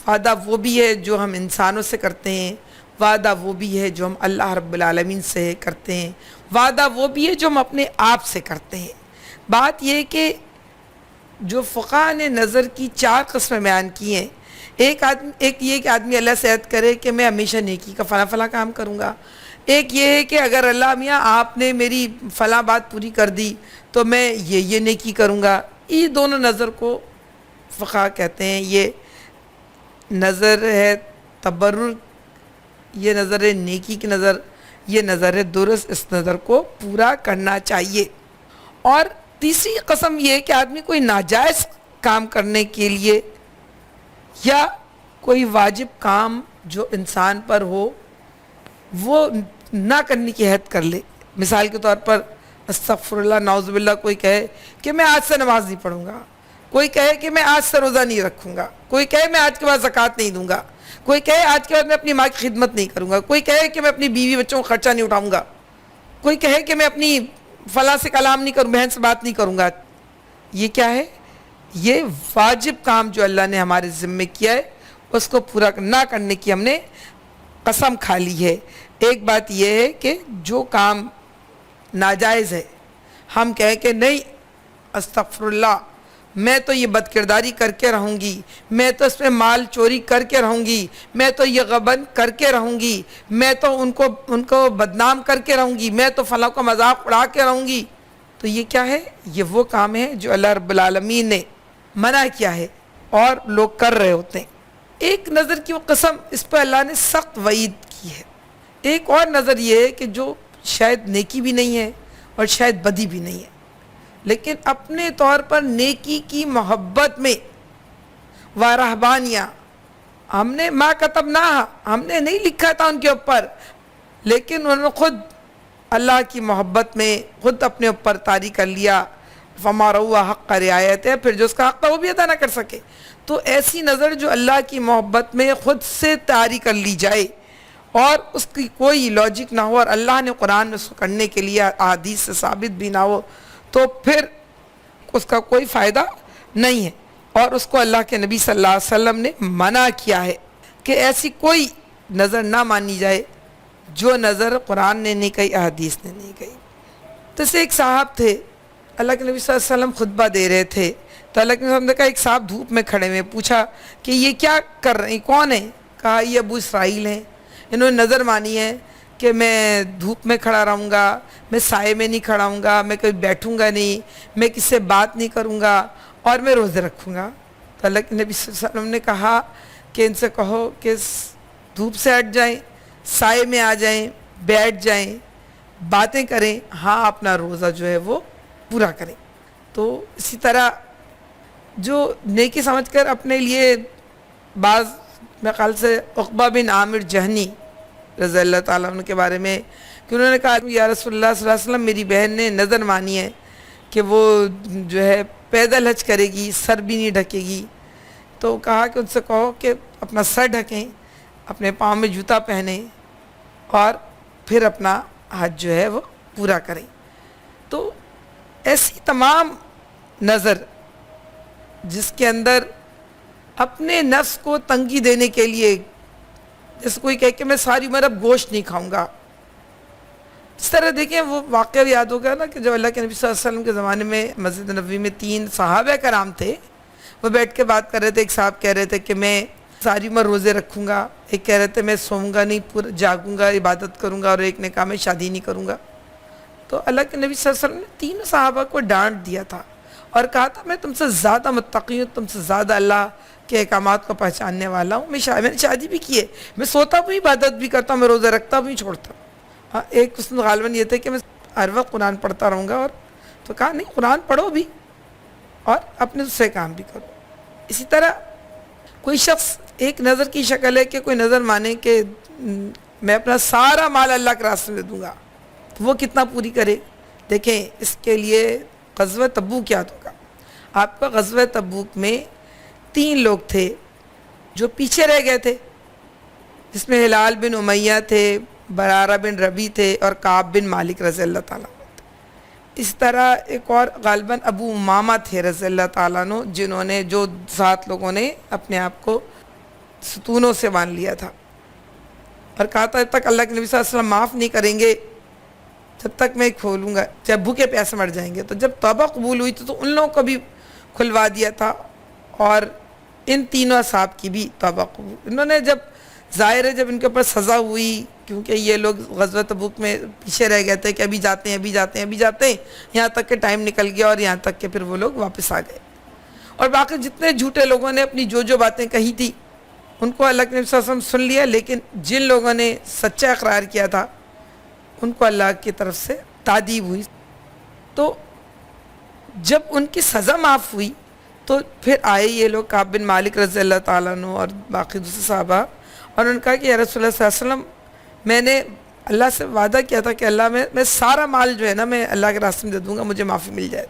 وعدہ وہ بھی ہے جو ہم انسانوں سے کرتے ہیں، وعدہ وہ بھی ہے جو ہم اللہ رب العالمین سے کرتے ہیں، وعدہ وہ بھی ہے جو ہم اپنے آپ سے کرتے ہیں. بات یہ کہ جو فقہاء نے نظر کی 4 قسمیں بیان کی ہیں. ایک یہ کہ آدمی اللہ سے عہد کرے کہ میں ہمیشہ نیکی کا فلاں کام کروں گا. ایک یہ ہے کہ اگر اللہ میاں آپ نے میری فلاں بات پوری کر دی تو میں یہ نیکی کروں گا. یہ دونوں نظر کو فقہاء کہتے ہیں یہ نظر ہے تبرر، یہ نظر ہے نیکی کی نظر، یہ نظر ہے درست، اس نظر کو پورا کرنا چاہیے. اور تیسری قسم یہ ہے کہ آدمی کوئی ناجائز کام کرنے کے لیے یا کوئی واجب کام جو انسان پر ہو وہ نہ کرنے کی عہد کر لے. مثال کے طور پر استغفر اللہ نعوذ باللہ کوئی کہے کہ میں آج سے نماز نہیں پڑھوں گا، کوئی کہے کہ میں آج سے روزہ نہیں رکھوں گا، کوئی کہے میں آج کے بعد زکوٰۃ نہیں دوں گا، کوئی کہے آج کے بعد میں اپنی ماں کی خدمت نہیں کروں گا، کوئی کہے کہ میں اپنی بیوی بچوں کو خرچہ نہیں اٹھاؤں گا، کوئی کہے کہ میں اپنی فلاں سے کلام نہیں کروں، بہن سے بات نہیں کروں گا. یہ کیا ہے؟ یہ واجب کام جو اللہ نے ہمارے ذمے کیا ہے اس کو پورا نہ کرنے کی ہم نے قسم کھا لی ہے. ایک بات یہ ہے کہ جو کام ناجائز ہے ہم کہیں کہ نہیں استغفر اللہ میں تو یہ بد کرداری کر کے رہوں گی، میں تو اس میں مال چوری کر کے رہوں گی، میں تو یہ غبن کر کے رہوں گی، میں تو ان کو بدنام کر کے رہوں گی، میں تو فلاں کو مذاق اڑا کے رہوں گی. تو یہ کیا ہے؟ یہ وہ کام ہے جو اللہ رب العالمین نے منع کیا ہے اور لوگ کر رہے ہوتے ہیں. ایک نظر کی وہ قسم اس پہ اللہ نے سخت وعید کی ہے. ایک اور نظر یہ ہے کہ جو شاید نیکی بھی نہیں ہے اور شاید بدی بھی نہیں ہے، لیکن اپنے طور پر نیکی کی محبت میں وَرَهْبَانِيَةً، ہم نے ما كَتَبْنَاهَا، ہم نے نہیں لکھا تھا ان کے اوپر، لیکن انہوں نے خود اللہ کی محبت میں خود اپنے اوپر طاری کر لیا. فَمَا رَعَوْهَا حَقَّ رِعَایَتِهَا، پھر جو اس کا حق تھا وہ بھی ادا نہ کر سکے. تو ایسی نظر جو اللہ کی محبت میں خود سے طاری کر لی جائے اور اس کی کوئی لاجک نہ ہو اور اللہ نے قرآن میں اس کو کرنے کے لیے احادیث سے ثابت بھی نہ ہو، تو پھر اس کا کوئی فائدہ نہیں ہے. اور اس کو اللہ کے نبی صلی اللہ علیہ وسلم نے منع کیا ہے کہ ایسی کوئی نظر نہ مانی جائے جو نظر قرآن نے نہیں کہی، احادیث نے نہیں کہی. تو اسے ایک صاحب تھے، اللہ کے نبی صلی اللہ علیہ وسلم خطبہ دے رہے تھے، تو اللہ کے نبی نے کہا ایک صاحب دھوپ میں کھڑے ہوئے، پوچھا کہ یہ کیا کر رہے ہیں، کون ہیں؟ کہا یہ ابو اسرائیل ہیں، انہوں نے نظر مانی ہے کہ میں دھوپ میں کھڑا رہوں گا، میں سائے میں نہیں کھڑا ہوں گا، میں کبھی بیٹھوں گا نہیں، میں کس سے بات نہیں کروں گا، اور میں روزے رکھوں گا. تو اللہ کے نبی صلی اللہ علیہ وسلم نے کہا کہ ان سے کہو کہ دھوپ سے ہٹ جائیں، سائے میں آ جائیں، بیٹھ جائیں، باتیں کریں، ہاں اپنا روزہ جو ہے وہ پورا کریں. تو اسی طرح جو نیکی سمجھ کر اپنے لیے بعض میرے خیال سے عقبہ بن عامر جہنی رضی اللہ تعالیٰ عنہ کے بارے میں کہ انہوں نے کہا یا رسول اللہ صلی اللہ علیہ وسلم میری بہن نے نظر مانی ہے کہ وہ جو ہے پیدل حج کرے گی، سر بھی نہیں ڈھکے گی، تو کہا کہ ان سے کہو کہ اپنا سر ڈھکیں، اپنے پاؤں میں جوتا پہنیں اور پھر اپنا حج جو ہے وہ پورا کریں۔ تو ایسی تمام نظر جس کے اندر اپنے نفس کو تنگی دینے کے لیے، جیسے کوئی کہے کہ میں ساری عمر اب گوشت نہیں کھاؤں گا، اس طرح دیکھیں وہ واقعہ بھی یاد ہوگا نا کہ جب اللہ کے نبی صلی اللہ علیہ وسلم کے زمانے میں مسجد نبوی میں 3 صحابہ کرام تھے، وہ بیٹھ کے بات کر رہے تھے۔ ایک صاحب کہہ رہے تھے کہ میں ساری عمر روزے رکھوں گا، ایک کہہ رہے تھے میں سوؤں گا نہیں، پورا جاگوں گا، عبادت کروں گا، اور ایک نے کہا میں شادی نہیں کروں گا۔ تو اللہ کے نبی صلی اللہ علیہ وسلم نے 3 صحابہ کو ڈانٹ دیا تھا اور کہا تھا میں تم سے زیادہ متقی ہوں، تم سے زیادہ اللہ کے احکامات کو پہچاننے والا ہوں، میں نے شادی بھی کی ہے، میں سوتا بھی، عبادت بھی کرتا ہوں، میں روزہ رکھتا بھی، چھوڑتا ہوں۔ ہاں ایک اس میں غالباً یہ تھے کہ میں ہر وقت قرآن پڑھتا رہوں گا، اور تو کہا نہیں قرآن پڑھو بھی اور اپنے دوسرے کام بھی کرو۔ اسی طرح کوئی شخص ایک نظر کی شکل ہے کہ کوئی نظر مانے کہ میں اپنا سارا مال اللہ کے راستے میں دے دوں گا، تو وہ کتنا پوری کرے؟ دیکھیں اس کے لیے غزوہ تبوک یاد ہوگا آپ کا۔ غزوہ تبوک میں 3 لوگ تھے جو پیچھے رہ گئے تھے، جس میں ہلال بن امیہ تھے، برارہ بن ربی تھے، اور کعب بن مالک رضی اللہ تعالیٰ عنہ۔ اس طرح ایک اور غالباً ابو امامہ تھے رضی اللہ تعالیٰ عنہ، جنہوں نے جو 7 لوگوں نے اپنے آپ کو ستونوں سے باندھ لیا تھا اور کہا تھا جب تک اللہ کے نبی صلی اللہ علیہ وسلم معاف نہیں کریں گے جب تک میں کھولوں گا، چاہے بھوکے پیاسے مر جائیں گے۔ تو جب توبہ قبول ہوئی تو ان لوگوں کو بھی کھلوا دیا تھا، اور ان 3 اصحاب کی بھی توبہ قبول۔ انہوں نے جب ظاہر ہے جب ان کے اوپر سزا ہوئی، کیونکہ یہ لوگ غزوہ تبوک میں پیچھے رہ گئے تھے کہ ابھی جاتے ہیں ابھی جاتے ہیں ابھی جاتے ہیں، یہاں تک کہ ٹائم نکل گیا اور یہاں تک کہ پھر وہ لوگ واپس آ گئے۔ اور باقی جتنے جھوٹے لوگوں نے اپنی جو باتیں کہی تھی ان کو اللہ کے نبی صلی اللہ علیہ وسلم سن لیا، لیکن جن لوگوں نے سچا اقرار کیا تھا ان کو اللہ کی طرف سے تعذیب ہوئی۔ تو جب ان کی سزا معاف ہوئی تو پھر آئے یہ لوگ کعب بن مالک رضی اللہ تعالیٰ عنہ اور باقی دوسرے صحابہ، اور انہوں نے کہا کہ یا رسول اللہ صلی اللہ علیہ وسلم میں نے اللہ سے وعدہ کیا تھا کہ اللہ میں سارا مال جو ہے نا میں اللہ کے راستے میں دے دوں گا، مجھے معافی مل جائے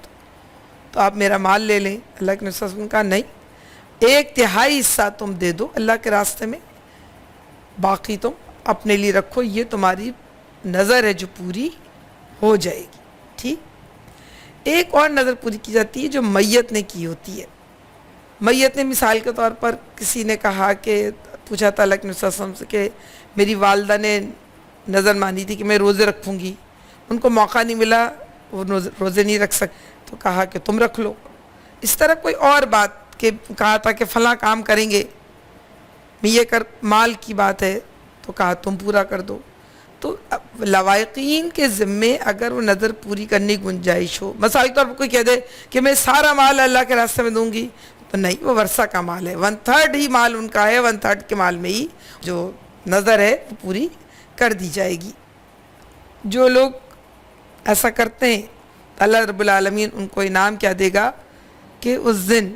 تو آپ میرا مال لے لیں۔ اللہ کے نبی صلی اللہ علیہ وسلم نے کہا نہیں، 1/3 حصہ تم دے دو اللہ کے راستے میں، باقی تم اپنے لیے رکھو، یہ تمہاری نظر ہے جو پوری ہو جائے گی۔ ٹھیک، ایک اور نظر پوری کی جاتی ہے جو میت نے کی ہوتی ہے۔ میت نے مثال کے طور پر کسی نے کہا کہ پوچھا تھا اللہ کے نبی صلی اللہ علیہ وسلم سے کہ میری والدہ نے نظر مانی تھی کہ میں روزے رکھوں گی، ان کو موقع نہیں ملا، وہ روزے نہیں رکھ سکتے، تو کہا کہ تم رکھ لو۔ اس طرح کوئی اور بات کہ کہا تھا کہ فلاں کام کریں گے، میں یہ مال کی بات ہے تو کہا تم پورا کر دو۔ تو لوائقین کے ذمے اگر وہ نظر پوری کرنے کی گنجائش ہو، مثال کے طور پر کوئی کہہ دے کہ میں سارا مال اللہ کے راستے میں دوں گی، تو نہیں، وہ ورثہ کا مال ہے، 1/3 ہی مال ان کا ہے، 1/3 کے مال میں ہی جو نظر ہے وہ پوری کر دی جائے گی۔ جو لوگ ایسا کرتے ہیں اللہ رب العالمین ان کو انعام کیا دے گا کہ اس دن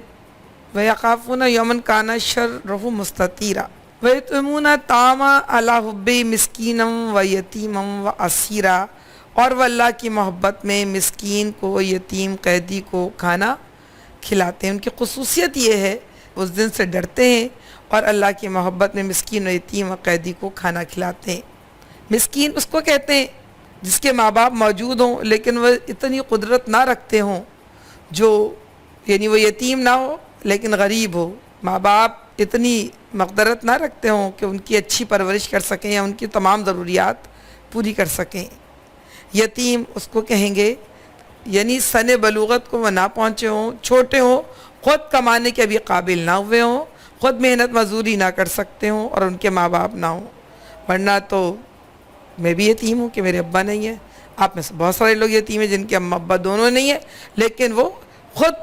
وَيَخَافُونَ يَوْمًا كَانَ شَرُّهُ مُسْتَطِيرًا وَيُطْعِمُونَ الطَّعَامَ عَلَىٰ حُبِّهِ مِسْكِينًا وَيَتِيمًا وَأَسِيرًا، اور وہ اللہ کی محبت میں مسکین کو، یتیم، قیدی کو کھانا کھلاتے ہیں۔ ان کی خصوصیت یہ ہے اس دن سے ڈرتے ہیں اور اللہ کی محبت میں مسکین و یتیم و قیدی کو کھانا کھلاتے ہیں۔ مسکین اس کو کہتے ہیں جس کے ماں باپ موجود ہوں لیکن وہ اتنی قدرت نہ رکھتے ہوں، جو یعنی وہ یتیم نہ ہو لیکن غریب ہو، ماں باپ اتنی مقدرت نہ رکھتے ہوں کہ ان کی اچھی پرورش کر سکیں یا ان کی تمام ضروریات پوری کر سکیں۔ یتیم اس کو کہیں گے یعنی سن بلوغت کو وہ نہ پہنچے ہوں، چھوٹے ہوں، خود کمانے کے ابھی قابل نہ ہوئے ہوں، خود محنت مزدوری نہ کر سکتے ہوں، اور ان کے ماں باپ نہ ہوں۔ ورنہ تو میں بھی یتیم ہوں کہ میرے ابا نہیں ہے، آپ میں سے بہت سارے لوگ یتیم ہیں جن کے اماں ابا دونوں نہیں ہیں، لیکن وہ خود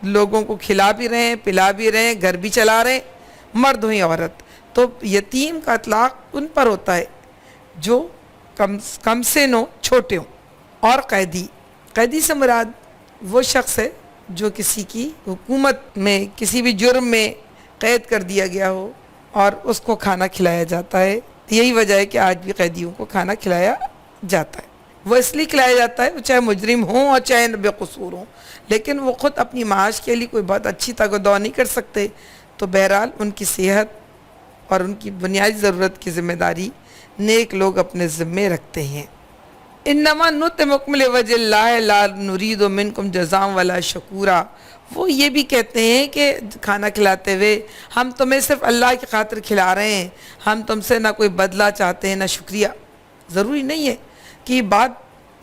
لوگوں کو کھلا بھی رہے ہیں، پلا بھی رہے ہیں، گھر بھی چلا رہے ہیں، مرد ہو یا عورت۔ تو یتیم کا اطلاق ان پر ہوتا ہے جو کم سے نو چھوٹے ہوں۔ اور قیدی سے مراد وہ شخص ہے جو کسی کی حکومت میں کسی بھی جرم میں قید کر دیا گیا ہو اور اس کو کھانا کھلایا جاتا ہے. یہی وجہ ہے کہ آج بھی قیدیوں کو کھانا کھلایا جاتا ہے. وہ اس لیے کھلایا جاتا ہے چاہے مجرم ہوں اور چاہے بے قصور ہوں، لیکن وہ خود اپنی معاش کے لیے کوئی بہت اچھی تگدو نہیں کر سکتے، تو بہرحال ان کی صحت اور ان کی بنیادی ضرورت کی ذمہ داری نیک لوگ اپنے ذمے رکھتے ہیں. انما نطعمکم لوجہ اللہ لا نرید منکم جزاء ولا شکورا. وہ یہ بھی کہتے ہیں کہ کھانا کھلاتے ہوئے ہم تمہیں صرف اللہ کی خاطر کھلا رہے ہیں، ہم تم سے نہ کوئی بدلہ چاہتے ہیں نہ شکریہ. ضروری نہیں ہے کہ یہ بات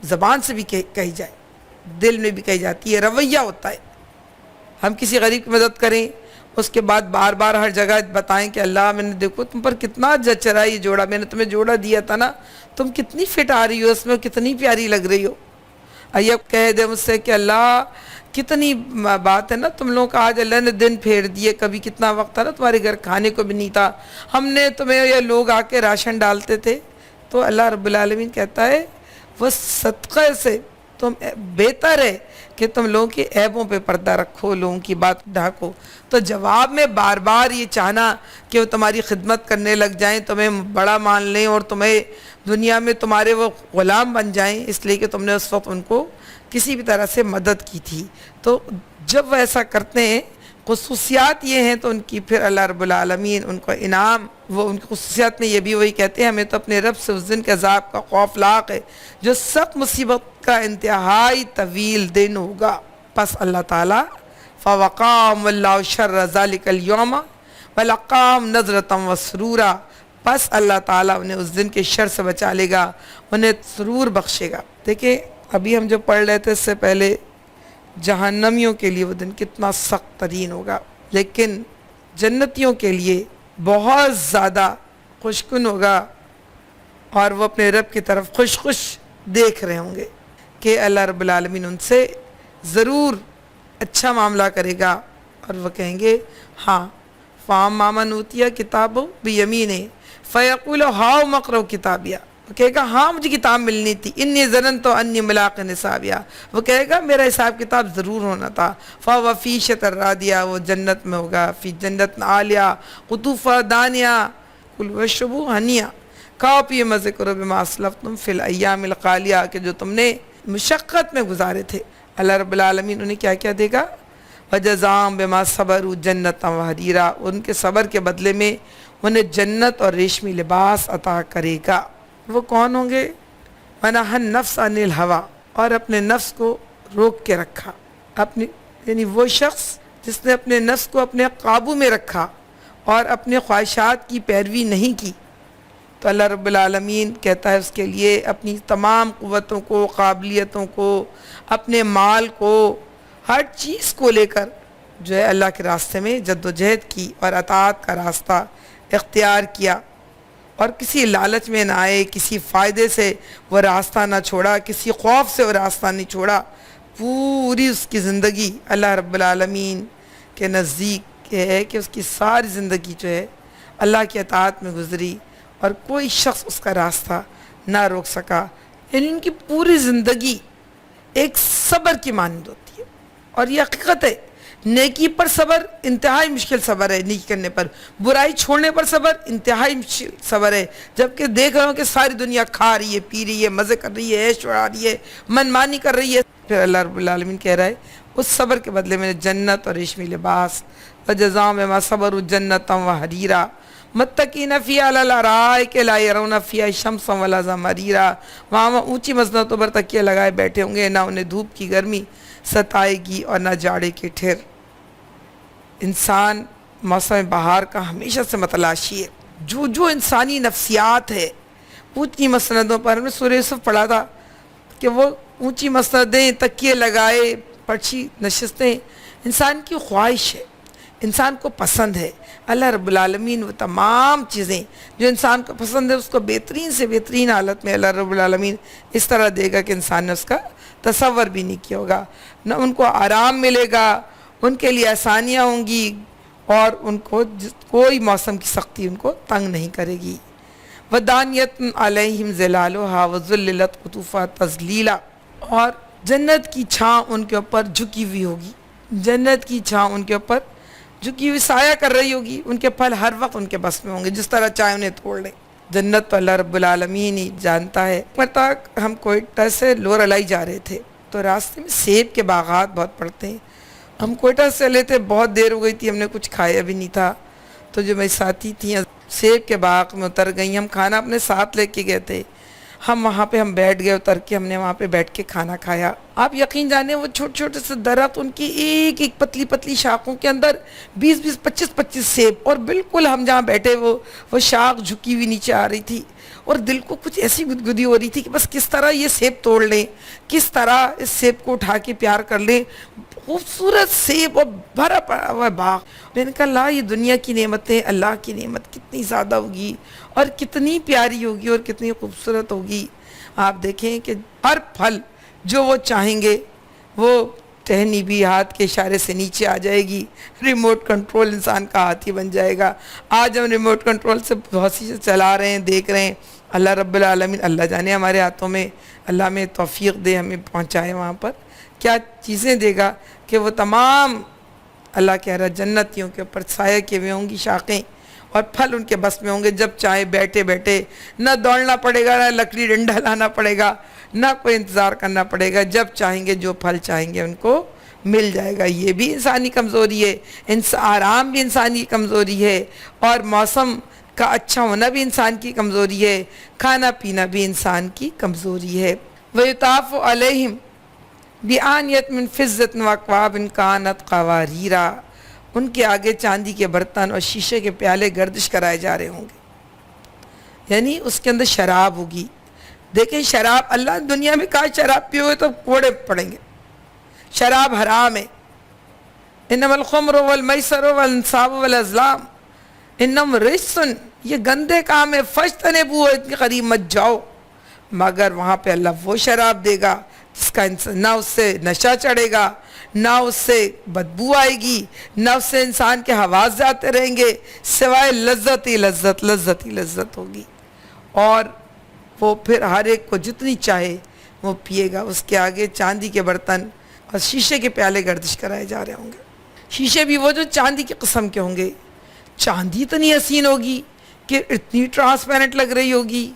زبان سے بھی کہی جائے، دل میں بھی کہی جاتی ہے، رویہ ہوتا ہے. ہم کسی غریب کی مدد کریں، اس کے بعد بار بار ہر جگہ بتائیں کہ اللہ میں نے دیکھو تم پر کتنا جچ رہا ہے یہ جوڑا، میں نے تمہیں جوڑا دیا تھا نا، تم کتنی فٹ آ رہی ہو اس میں، کتنی پیاری لگ رہی ہو. ایب کہہ دے مجھ سے کہ اللہ کتنی بات ہے نا تم لوگوں کا، آج اللہ نے دن پھیر دیے، کبھی کتنا وقت تھا نا تمہارے گھر کھانے کو بھی نہیں تھا، ہم نے تمہیں یا لوگ آ کے راشن ڈالتے تھے. تو اللہ رب العالمین کہتا ہے وہ صدقے سے تم بہتر ہے کہ تم لوگوں کی عیبوں پہ پردہ رکھو، لوگوں کی بات ڈھانکو. تو جواب میں بار بار یہ چاہنا کہ وہ تمہاری خدمت کرنے لگ جائیں، تمہیں بڑا مان لیں اور تمہیں دنیا میں تمہارے وہ غلام بن جائیں، اس لیے کہ تم نے اس وقت ان کو کسی بھی طرح سے مدد کی تھی. تو جب وہ ایسا کرتے ہیں، خصوصیات یہ ہیں تو ان کی پھر اللہ رب العالمین ان کو انعام، وہ ان کی خصوصیات میں یہ بھی وہی کہتے ہیں ہمیں تو اپنے رب سے اس دن کے عذاب کا خوف لاق ہے جو سخت مصیبت کا انتہائی طویل دن ہوگا. پس اللہ تعالیٰ فوقاهم اللہ شر ذلک اليوم ولقاهم نظرۃ وسرورا، پس اللہ تعالیٰ انہیں اس دن کے شر سے بچا لے گا، انہیں سرور بخشے گا. دیکھیں ابھی ہم جو پڑھ رہے تھے اس سے پہلے جہنمیوں کے لیے وہ دن کتنا سخت ترین ہوگا، لیکن جنتیوں کے لیے بہت زیادہ خوشکن ہوگا، اور وہ اپنے رب کی طرف خوش خوش دیکھ رہے ہوں گے کہ اللہ رب العالمین ان سے ضرور اچھا معاملہ کرے گا. اور وہ کہیں گے ہاں فَأَمَّا مَنْ أُوتِيَ كِتَابَهُ بِيَمِينِهِ فَيَقُولُ هَاؤُمُ اقْرَءُوا کتابیہ، وہ کہے گا ہاں مجھے کتاب ملنی تھی، انی ظننت انی ملاق حسابیہ، وہ کہے گا میرا حساب کتاب ضرور ہونا تھا. فَهُوَ فِي عِیشَةٍ رَاضِیَةٍ، وہ جنت میں ہوگا، فی جنت عالیہ قطوفہا دانیہ کلوا واشربوا ہنیئا، کھاؤ پیو مزے کرو بما اسلفتم فی الایام الخالیہ، کہ جو تم نے مشقت میں گزارے تھے. اللہ رب العالمین انہیں کیا کیا دے گا؟ وَجَزَاءً بِمَا صَبَرُوا جَنَّةً وَحَرِيرًا، ان کے صبر کے بدلے میں انہیں جنت اور ریشمی لباس عطا کرے گا. وہ کون ہوں گے؟ وَنَهَى النَّفْسَ عَنِ الْهَوَىٰ، اور اپنے نفس کو روک کے رکھا، اپنی یعنی وہ شخص جس نے اپنے نفس کو اپنے قابو میں رکھا اور اپنے خواہشات کی پیروی نہیں کی، تو اللہ رب العالمین کہتا ہے اس کے لیے اپنی تمام قوتوں کو، قابلیتوں کو، اپنے مال کو، ہر چیز کو لے کر جو ہے اللہ کے راستے میں جد و جہد کی اور اطاعت کا راستہ اختیار کیا، اور کسی لالچ میں نہ آئے، کسی فائدے سے وہ راستہ نہ چھوڑا، کسی خوف سے وہ راستہ نہیں چھوڑا. پوری اس کی زندگی اللہ رب العالمین کے نزدیک ہے کہ اس کی ساری زندگی جو ہے اللہ کی اطاعت میں گزری، اور کوئی شخص اس کا راستہ نہ روک سکا. یعنی ان کی پوری زندگی ایک صبر کی مانند ہوتی ہے، اور یہ حقیقت ہے. نیکی پر صبر انتہائی مشکل صبر ہے، نیکی کرنے پر، برائی چھوڑنے پر صبر انتہائی مشکل صبر ہے. جبکہ دیکھ رہا ہوں کہ ساری دنیا کھا رہی ہے، پی رہی ہے، مزے کر رہی ہے، عیش اڑا رہی ہے، من مانی کر رہی ہے، پھر اللہ رب العالمین کہہ رہا ہے اس صبر کے بدلے میں جنت اور ریشمی لباس. وَجَزَاءً بِمَا صَبَرُوا جَنَّةً وَحَرِيرًا متقین فیہا علی الارائک لا یرون فیہا شمسا ولا زمہریرا، وہاں اونچی مسندوں پر تکیے لگائے بیٹھے ہوں گے، نہ انہیں دھوپ کی گرمی ستائے گی اور نہ جاڑے کی ٹھیر. انسان موسم بہار کا ہمیشہ سے متلاشی ہے. جو انسانی نفسیات ہے اونچی مسندوں پر، ہم نے سورہ یوسف پڑھا تھا کہ وہ اونچی مسندیں، تکیے لگائے، پرچھی نشستیں انسان کی خواہش ہے، انسان کو پسند ہے. اللہ رب العالمین وہ تمام چیزیں جو انسان کو پسند ہے اس کو بہترین سے بہترین حالت میں اللہ رب العالمین اس طرح دے گا کہ انسان نے اس کا تصور بھی نہیں کیا ہوگا. نہ ان کو آرام ملے گا، ان کے لیے آسانیاں ہوں گی، اور ان کو کوئی موسم کی سختی ان کو تنگ نہیں کرے گی. وَدَانِيَةٌ عَلَيْهِمْ ظِلَالُهَا وَذُلِّلَتْ قُطُوفُهَا تَذْلِيلًا، اور جنت کی چھاؤں ان کے اوپر جھکی ہوئی ہوگی، جنت کی چھاؤں ان کے اوپر جھکی ہوئی سایہ کر رہی ہوگی، ان کے پھل ہر وقت ان کے بس میں ہوں گے، جس طرح چاہے انہیں توڑ لیں۔ جنت تو اللہ رب العالمین ہی جانتا ہے۔ تک ہم کوئٹہ سے لور الائی جا رہے تھے تو راستے میں سیب کے باغات بہت پڑتے ہیں۔ ہم کوئٹہ سے چلے تھے، بہت دیر ہو گئی تھی، ہم نے کچھ کھایا بھی نہیں تھا، تو جو میری ساتھی تھیں سیب کے باغ میں اتر گئیں۔ ہم کھانا اپنے ساتھ لے کے گئے تھے، ہم وہاں پہ ہم بیٹھ گئے، اتر کے ہم نے وہاں پہ بیٹھ کے کھانا کھایا۔ آپ یقین جانیں وہ چھوٹے چھوٹے سے درخت، ان کی ایک ایک پتلی پتلی شاخوں کے اندر 20 25 سیب، اور بالکل ہم جہاں بیٹھے وہ شاخ جھکی ہوئی نیچے آ رہی تھی، اور دل کو کچھ ایسی گدگدی ہو رہی تھی کہ بس کس طرح یہ سیب توڑ لیں، کس طرح اس سیب کو اٹھا کے پیار کر لیں۔ خوبصورت سیب اور بھرا پڑا ہوا باغ۔ میں نے کہا لا، یہ دنیا کی نعمتیں، اللہ کی نعمت کتنی زیادہ ہوگی اور کتنی پیاری ہوگی اور کتنی خوبصورت ہوگی۔ آپ دیکھیں کہ ہر پھل جو وہ چاہیں گے وہ ٹہنی بھی ہاتھ کے اشارے سے نیچے آ جائے گی، ریموٹ کنٹرول انسان کا ہاتھ ہی بن جائے گا۔ آج ہم ریموٹ کنٹرول سے بہت سی چلا رہے ہیں، دیکھ رہے ہیں، اللہ رب العالمین اللہ جانے ہمارے ہاتھوں میں، اللہ میں توفیق دے، ہمیں پہنچائے وہاں پر کیا چیزیں دے گا کہ وہ تمام اللہ کہہ رہا جنتیوں کے اوپر سایہ کیے ہوئے ہوں گی شاخیں، اور پھل ان کے بس میں ہوں گے، جب چاہے بیٹھے بیٹھے، نہ دوڑنا پڑے گا، نہ لکڑی ڈنڈا لانا پڑے گا، نہ کوئی انتظار کرنا پڑے گا، جب چاہیں گے جو پھل چاہیں گے ان کو مل جائے گا۔ یہ بھی انسانی کمزوری ہے، آرام بھی انسانی کمزوری ہے، اور موسم کا اچھا ہونا بھی انسان کی کمزوری ہے، کھانا پینا بھی انسان کی کمزوری ہے۔ وَيُطَافُ عَلَيْهِمْ بِآنِيَةٍ مِّن فِضَّةٍ وَأَكْوَابٍ كَانَتْ قَوَارِيرَا، ان کے آگے چاندی کے برتن اور شیشے کے پیالے گردش کرائے جا رہے ہوں گے، یعنی اس کے اندر شراب ہوگی۔ دیکھیں شراب، اللہ دنیا میں کہا شراب پیو گے تو کوڑے پڑیں گے، شراب حرام ہے۔ انما الخمر والمیسر والانصاب والازلام انم رجسن، یہ گندے کام ہے، فاجتنبوہ، ان کے قریب مت جاؤ۔ مگر وہاں پہ اللہ وہ شراب دے گا جس کا نہ اس سے نشہ چڑھے گا، نہ اس سے بدبو آئے گی، نہ اس سے انسان کے حواس جاتے رہیں گے، سوائے لذت ہی لذت، لذت ہی لذت ہوگی، اور وہ پھر ہر ایک کو جتنی چاہے وہ پیے گا۔ اس کے آگے چاندی کے برتن اور شیشے کے پیالے گردش کرائے جا رہے ہوں گے۔ شیشے بھی وہ جو چاندی کے قسم کے ہوں گے، چاندی اتنی حسین ہوگی کہ اتنی ٹرانسپیرنٹ لگ رہی ہوگی،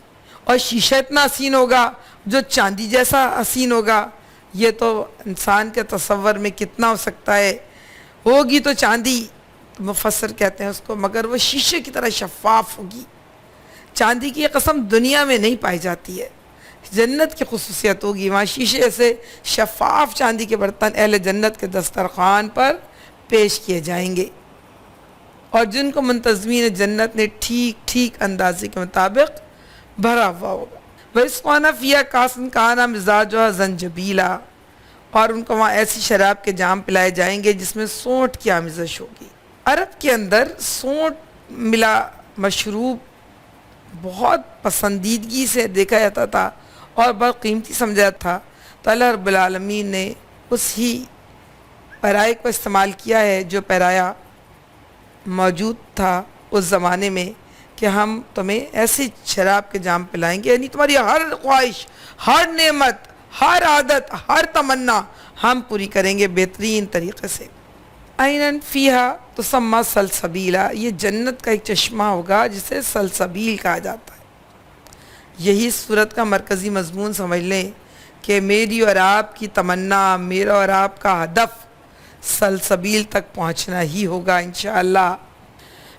اور شیشہ اتنا حسین ہوگا جو چاندی جیسا حسین ہوگا۔ یہ تو انسان کے تصور میں کتنا ہو سکتا ہے، ہوگی تو چاندی، مفسر کہتے ہیں اس کو، مگر وہ شیشے کی طرح شفاف ہوگی۔ چاندی کی یہ قسم دنیا میں نہیں پائی جاتی ہے، جنت کی خصوصیت ہوگی، وہاں شیشے سے شفاف چاندی کے برتن اہل جنت کے دسترخوان پر پیش کیے جائیں گے، اور جن کو منتظمین جنت نے ٹھیک ٹھیک اندازے کے مطابق بھرا ہوا ہوگا۔ وَيُسْقَوْنَ فِيهَا كَأْسًا كَانَ مِزَاجُهَا زَنْجَبِيلًا، اور ان کو وہاں ایسی شراب کے جام پلائے جائیں گے جس میں سونٹ کی آمیزش ہوگی۔ عرب کے اندر سونٹ ملا مشروب بہت پسندیدگی سے دیکھا جاتا تھا اور بہت قیمتی سمجھا جاتا تھا، تو اللہ رب العالمین نے اس ہی پیرائے کو استعمال کیا ہے جو پیرایا موجود تھا اس زمانے میں، کہ ہم تمہیں ایسی شراب کے جام پلائیں گے، یعنی تمہاری ہر خواہش، ہر نعمت، ہر عادت، ہر تمنا ہم پوری کریں گے بہترین طریقے سے۔ عیناً فیہا تسمی سلسبیلا، یہ جنت کا ایک چشمہ ہوگا جسے سلسبیل کہا جاتا ہے۔ یہی صورت کا مرکزی مضمون سمجھ لیں کہ میری اور آپ کی تمنا، میرا اور آپ کا ہدف سلسبیل تک پہنچنا ہی ہوگا انشاءاللہ۔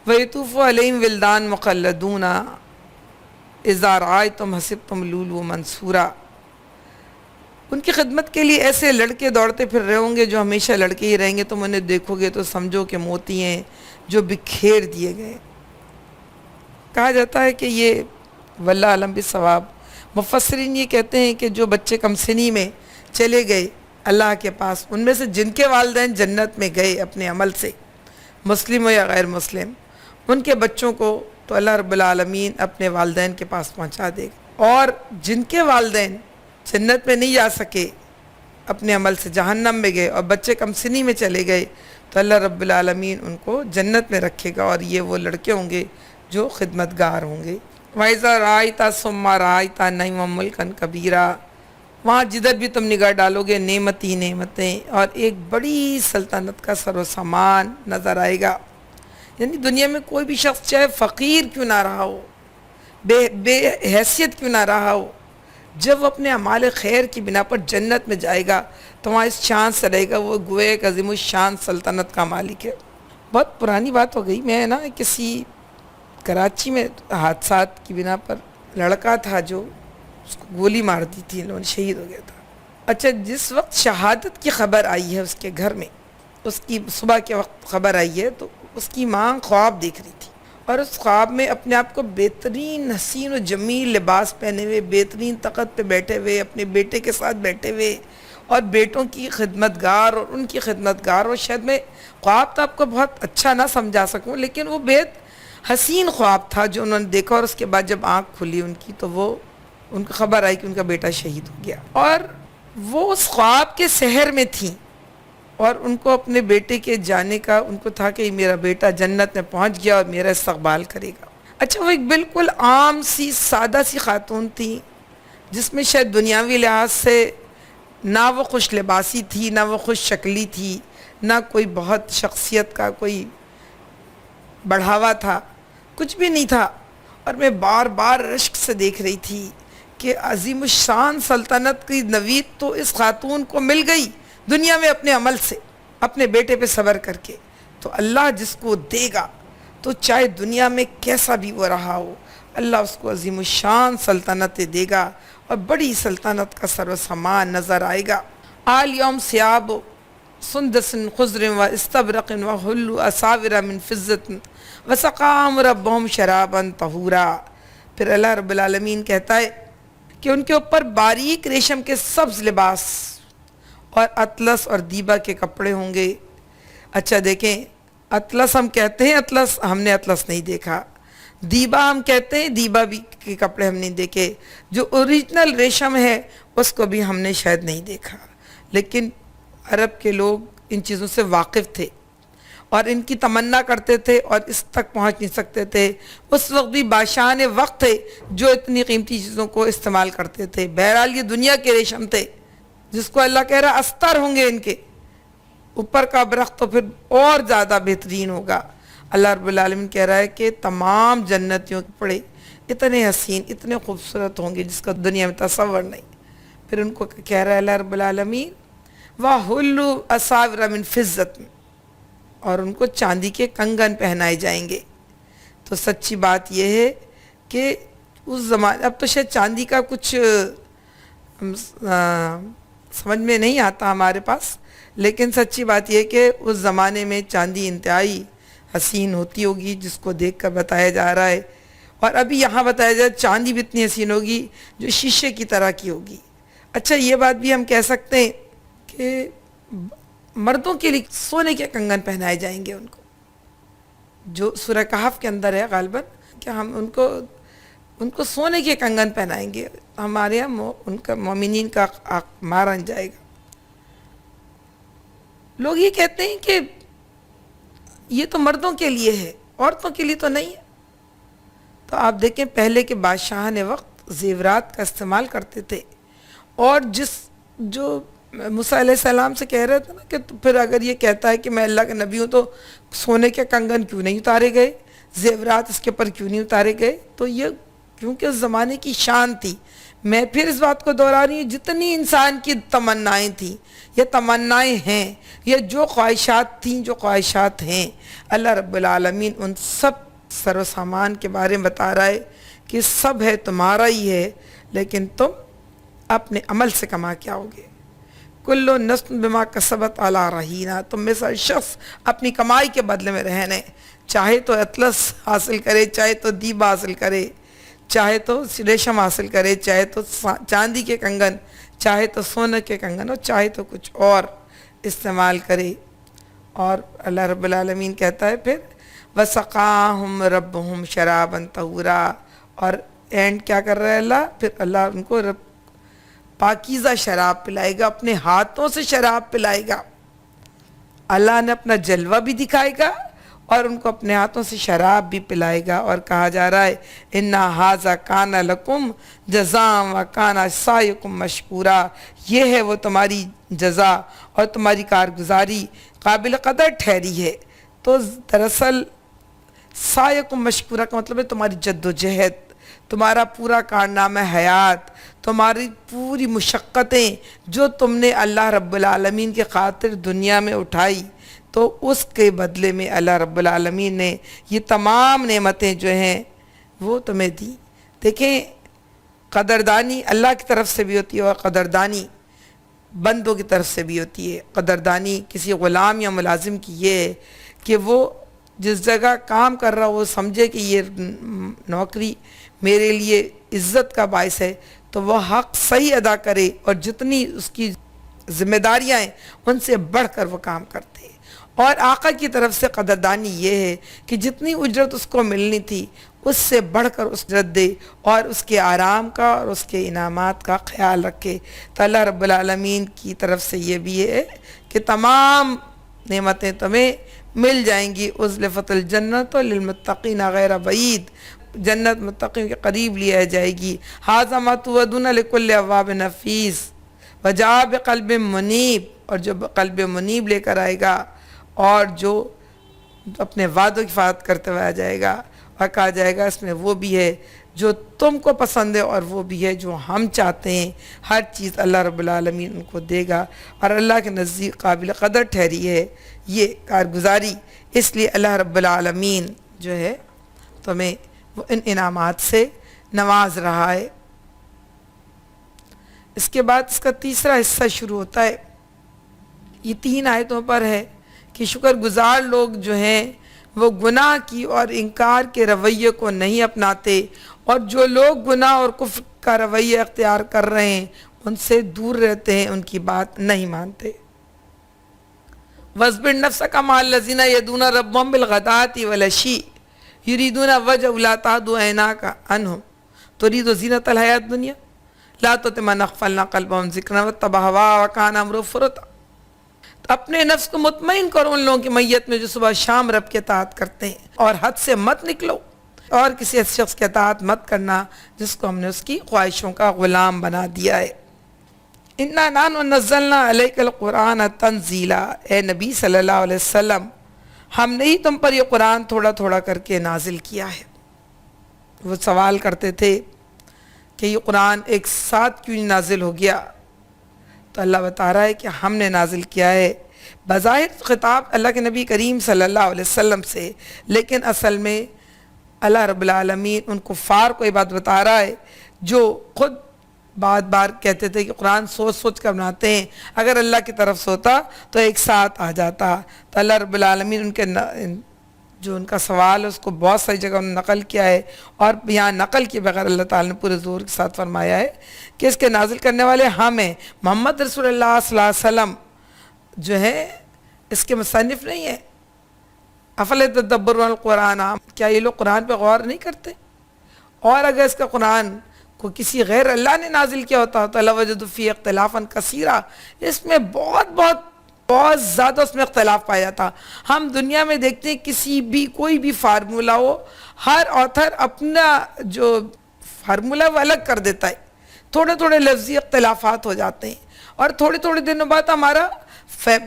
وَيَطُوفُ عَلَيْهِمْ وِلْدَانٌ مُخَلَّدُونَ إِذَا رَأَيْتُمْ حَسِبْتُمْ لُؤْلُؤًا مَنْثُورًا، ان کی خدمت کے لیے ایسے لڑکے دوڑتے پھر رہے ہوں گے جو ہمیشہ لڑکے ہی رہیں گے، تم انہیں دیکھو گے تو سمجھو کہ موتی ہیں جو بکھیر دیے گئے۔ کہا جاتا ہے کہ یہ واللہ علم بالصواب، مفسرین یہ کہتے ہیں کہ جو بچے کم سنی میں چلے گئے اللہ کے پاس، ان میں سے جن کے والدین جنت میں گئے اپنے عمل سے، مسلم ہو یا غیر مسلم، ان کے بچوں کو تو اللہ رب العالمین اپنے والدین کے پاس پہنچا دے گا، اور جن کے والدین جنت میں نہیں جا سکے اپنے عمل سے، جہنم میں گئے اور بچے کم سنی میں چلے گئے، تو اللہ رب العالمین ان کو جنت میں رکھے گا، اور یہ وہ لڑکے ہوں گے جو خدمتگار ہوں گے۔ وَإِذَا رَأَيْتَ ثُمَّ رَأَيْتَ نَعِيمًا مُلْكًا كَبِيرًا، وہاں جدھر بھی تم نگاہ ڈالو گے نعمت ہی نعمتیں، اور ایک بڑی سلطنت کا سر و سامان نظر آئے گا۔ یعنی دنیا میں کوئی بھی شخص چاہے فقیر کیوں نہ رہا ہو، بے حیثیت کیوں نہ رہا ہو، جب وہ اپنے اعمال خیر کی بنا پر جنت میں جائے گا تو وہاں اس شان سے رہے گا، وہ گویا ایک عظیم الشان سلطنت کا مالک ہے۔ بہت پرانی بات ہو گئی، میں نا کسی کراچی میں حادثات کی بنا پر لڑکا تھا جو اس کو گولی مار دی تھی، انہوں نے شہید ہو گیا تھا۔ اچھا، جس وقت شہادت کی خبر آئی ہے اس کے گھر میں، اس کی صبح کے وقت خبر آئی ہے، تو اس کی ماں خواب دیکھ رہی تھی، اور اس خواب میں اپنے آپ کو بہترین حسین و جمیل لباس پہنے ہوئے، بہترین تخت پہ بیٹھے ہوئے، اپنے بیٹے کے ساتھ بیٹھے ہوئے، اور بیٹوں کی خدمتگار اور ان کی خدمتگار، اور شاید میں خواب تو آپ کو بہت اچھا نہ سمجھا سکوں، لیکن وہ بہت حسین خواب تھا جو انہوں نے دیکھا، اور اس کے بعد جب آنکھ کھلی ان کی تو وہ ان کو خبر آئی کہ ان کا بیٹا شہید ہو گیا، اور وہ اس خواب کے سحر میں تھیں، اور ان کو اپنے بیٹے کے جانے کا ان کو تھا کہ میرا بیٹا جنت میں پہنچ گیا اور میرا استقبال کرے گا۔ اچھا، وہ ایک بالکل عام سی سادہ سی خاتون تھی، جس میں شاید دنیاوی لحاظ سے نہ وہ خوش لباسی تھی، نہ وہ خوش شکلی تھی، نہ کوئی بہت شخصیت کا کوئی بڑھاوا تھا، کچھ بھی نہیں تھا، اور میں بار بار رشک سے دیکھ رہی تھی کہ عظیم الشان سلطنت کی نوید تو اس خاتون کو مل گئی دنیا میں اپنے عمل سے، اپنے بیٹے پہ صبر کر کے، تو اللہ جس کو دے گا تو چاہے دنیا میں کیسا بھی وہ رہا ہو، اللہ اس کو عظیم الشان سلطنت دے گا، اور بڑی سلطنت کا سر و سامان نظر آئے گا۔ آل یوم سیاب سندس خضر و استبرق و حلو اساور من فضت وسقاہم ربہم شرابا طہورا۔ پھر اللہ رب العالمین کہتا ہے کہ ان کے اوپر باریک ریشم کے سبز لباس اور اطلس اور دیبا کے کپڑے ہوں گے۔ اچھا دیکھیں، اطلس ہم کہتے ہیں، اطلس ہم نے اطلس نہیں دیکھا، دیبا ہم کہتے ہیں، دیبا بھی کے کپڑے ہم نہیں دیکھے، جو اوریجنل ریشم ہے اس کو بھی ہم نے شاید نہیں دیکھا، لیکن عرب کے لوگ ان چیزوں سے واقف تھے اور ان کی تمنا کرتے تھے اور اس تک پہنچ نہیں سکتے تھے۔ اس وقت بھی بادشاہان وقت تھے جو اتنی قیمتی چیزوں کو استعمال کرتے تھے۔ بہرحال یہ دنیا کے ریشم تھے، جس کو اللہ کہہ رہا استر ہوں گے ان کے اوپر کا برخت، تو پھر اور زیادہ بہترین ہوگا۔ اللہ رب العالمین کہہ رہا ہے کہ تمام جنتیوں کے کپڑے اتنے حسین، اتنے خوبصورت ہوں گے جس کا دنیا میں تصور نہیں۔ پھر ان کو کہہ رہا ہے اللہ رب العالمین وَحُلُّوا أَسَاوِرَ مِن فِضَّةٍ، اور ان کو چاندی کے کنگن پہنائے جائیں گے۔ تو سچی بات یہ ہے کہ اس زمانے، اب تو شاید چاندی کا کچھ سمجھ میں نہیں آتا ہمارے پاس، لیکن سچی بات یہ کہ اس زمانے میں چاندی انتہائی حسین ہوتی ہوگی، جس کو دیکھ کر بتایا جا رہا ہے، اور ابھی یہاں بتایا جائے چاندی بھی اتنی حسین ہوگی جو شیشے کی طرح کی ہوگی۔ اچھا، یہ بات بھی ہم کہہ سکتے ہیں کہ مردوں کے لیے سونے کے کنگن پہنائے جائیں گے ان کو، جو سورہ کہف کے اندر ہے غالباً، کہ ہم ان کو سونے کے کنگن پہنائیں گے، ہمارے یہاں ان کا مومنین کا مارا جائے گا۔ لوگ یہ کہتے ہیں کہ یہ تو مردوں کے لیے ہے، عورتوں کے لیے تو نہیں ہے۔ تو آپ دیکھیں پہلے کے بادشاہان وقت زیورات کا استعمال کرتے تھے، اور جو موسیٰ علیہ السلام سے کہہ رہے تھے نا کہ پھر اگر یہ کہتا ہے کہ میں اللہ کے نبی ہوں تو سونے کے کنگن کیوں نہیں اتارے گئے، زیورات اس کے اوپر کیوں نہیں اتارے گئے؟ تو یہ کیونکہ اس زمانے کی شان تھی۔ میں پھر اس بات کو دہرا رہی ہوں، جتنی انسان کی تمنائیں تھیں یا تمنائیں ہیں یا جو خواہشات تھیں، جو خواہشات ہیں، اللہ رب العالمین ان سب سر و سامان کے بارے میں بتا رہا ہے کہ سب ہے تمہارا ہی ہے، لیکن تم اپنے عمل سے کما کے آؤ گے۔ کل نفس بما کسبت علی رہینہ، تم میں سے شخص اپنی کمائی کے بدلے میں رہنے، چاہے تو اطلس حاصل کرے، چاہے تو دیبا حاصل کرے، چاہے تو ریشم حاصل کرے، چاہے تو چاندی کے کنگن، چاہے تو سونے کے کنگن، اور چاہے تو کچھ اور استعمال کرے۔ اور اللہ رب العالمین کہتا ہے پھر وَسَقَاهُمْ رَبُّهُمْ شَرَابًا طَهُورًا، اور اینڈ کیا کر رہا ہے اللہ؟ پھر اللہ ان کو پاکیزہ شراب پلائے گا، اپنے ہاتھوں سے شراب پلائے گا۔ اللہ نے اپنا جلوہ بھی دکھائے گا اور ان کو اپنے ہاتھوں سے شراب بھی پلائے گا، اور کہا جا رہا ہے انا ھذا کان لکم جزاء و کان سعیکم مشکورا، یہ ہے وہ تمہاری جزا اور تمہاری کارگزاری قابل قدر ٹھہری ہے۔ تو دراصل سعیکم مشکورا کا مطلب ہے تمہاری جد و جہد، تمہارا پورا کارنامہ حیات، تمہاری پوری مشقتیں جو تم نے اللہ رب العالمین کے خاطر دنیا میں اٹھائی، تو اس کے بدلے میں اللہ رب العالمین نے یہ تمام نعمتیں جو ہیں وہ تمہیں دی۔ دیکھیں، قدردانی اللہ کی طرف سے بھی ہوتی ہے اور قدردانی بندوں کی طرف سے بھی ہوتی ہے۔ قدردانی کسی غلام یا ملازم کی یہ ہے کہ وہ جس جگہ کام کر رہا وہ سمجھے کہ یہ نوکری میرے لیے عزت کا باعث ہے، تو وہ حق صحیح ادا کرے اور جتنی اس کی ذمہ داریاں ہیں ان سے بڑھ کر وہ کام کرتے ہیں۔ اور آقا کی طرف سے قدردانی یہ ہے کہ جتنی اجرت اس کو ملنی تھی اس سے بڑھ کر اس اجرت دے اور اس کے آرام کا اور اس کے انعامات کا خیال رکھے۔ تو اللہ رب العالمین کی طرف سے یہ بھی ہے کہ تمام نعمتیں تمہیں مل جائیں گی۔ ازلفت الجنت للمتقین غیر بعید، جنت متقین کے قریب لیا جائے گی۔ ھذا ما توعدون لکل اواب حفیظ وجاء بقلب منیب، اور جو قلب منیب لے کر آئے گا اور جو اپنے وعدوں کی حفاظت کرتے ہوئے آ جائے گا، اور کہا جائے گا اس میں وہ بھی ہے جو تم کو پسند ہے اور وہ بھی ہے جو ہم چاہتے ہیں۔ ہر چیز اللہ رب العالمین ان کو دے گا، اور اللہ کے نزدیک قابل قدر ٹھہری ہے یہ کارگزاری۔ اس لیے اللہ رب العالمین جو ہے تمہیں وہ ان انعامات سے نواز رہا ہے۔ اس کے بعد اس کا تیسرا حصہ شروع ہوتا ہے۔ یہ 3 آیتوں پر ہے کہ شکر گزار لوگ جو ہیں وہ گناہ کی اور انکار کے رویے کو نہیں اپناتے، اور جو لوگ گناہ اور کفر کا رویہ اختیار کر رہے ہیں ان سے دور رہتے ہیں، ان کی بات نہیں مانتے۔ وَاصْبِرْ نَفْسَكَ مَعَ الَّذِينَ يَدْعُونَ رَبَّهُمْ بِالْغَدَاةِ وَالْعَشِيِّ يُرِيدُونَ وَجْهَهُ وَلَا تَعْدُ عَيْنَاكَ عَنْهُمْ تُرِيدُ زِينَةَ الْحَيَاةِ الدُّنْيَا لَا تُطِعْ مَنْ أَغْفَلْنَا قَلْبَهُ عَنْ ذِكْرِنَا وَاتَّبَعَ هَوَاهُ وَكَانَ أَمْرُهُ فُرُطًا۔ اپنے نفس کو مطمئن کرو ان لوگوں کی میت میں جو صبح شام رب کے اطاعت کرتے ہیں، اور حد سے مت نکلو، اور کسی ایسے شخص کے اطاعت مت کرنا جس کو ہم نے اس کی خواہشوں کا غلام بنا دیا ہے۔ اِنَّا نَحْنُ نَزَّلْنَا عَلَيْكَ الْقُرْآنَ تَنزِيلًا، اے نبی صلی اللہ علیہ وسلم، ہم نے ہی تم پر یہ قرآن تھوڑا تھوڑا کر کے نازل کیا ہے۔ وہ سوال کرتے تھے کہ یہ قرآن ایک ساتھ کیوں نہیں نازل ہو گیا؟ تو اللہ بتا رہا ہے کہ ہم نے نازل کیا ہے۔ بظاہر خطاب اللہ کے نبی کریم صلی اللہ علیہ وسلم سے، لیکن اصل میں اللہ رب العالمین ان کفار کو یہ بات بتا رہا ہے جو خود بار بار کہتے تھے کہ قرآن سوچ سوچ کر بناتے ہیں، اگر اللہ کی طرف سے ہوتا تو ایک ساتھ آ جاتا۔ تو اللہ رب العالمین ان کے جو ان کا سوال ہے اس کو بہت ساری جگہ انہوں نے نقل کیا ہے، اور یہاں نقل کے بغیر اللہ تعالیٰ نے پورے زور کے ساتھ فرمایا ہے کہ اس کے نازل کرنے والے ہم ہیں، محمد رسول اللہ صلی اللہ علیہ وسلم جو ہے اس کے مصنف نہیں ہیں۔ افلا یتدبرون القرآن، کیا یہ لوگ قرآن پہ غور نہیں کرتے؟ اور اگر اس کا قرآن کو کسی غیر اللہ نے نازل کیا ہوتا تو لوجدوا فیہ اختلافا کثیرا، اس میں بہت زیادہ اس میں اختلاف پایا جاتا۔ ہم دنیا میں دیکھتے ہیں کسی بھی کوئی بھی فارمولہ ہو، ہر آتھر اپنا جو فارمولہ وہ الگ کر دیتا ہے، تھوڑے تھوڑے لفظی اختلافات ہو جاتے ہیں، اور تھوڑے تھوڑے دنوں بعد ہمارا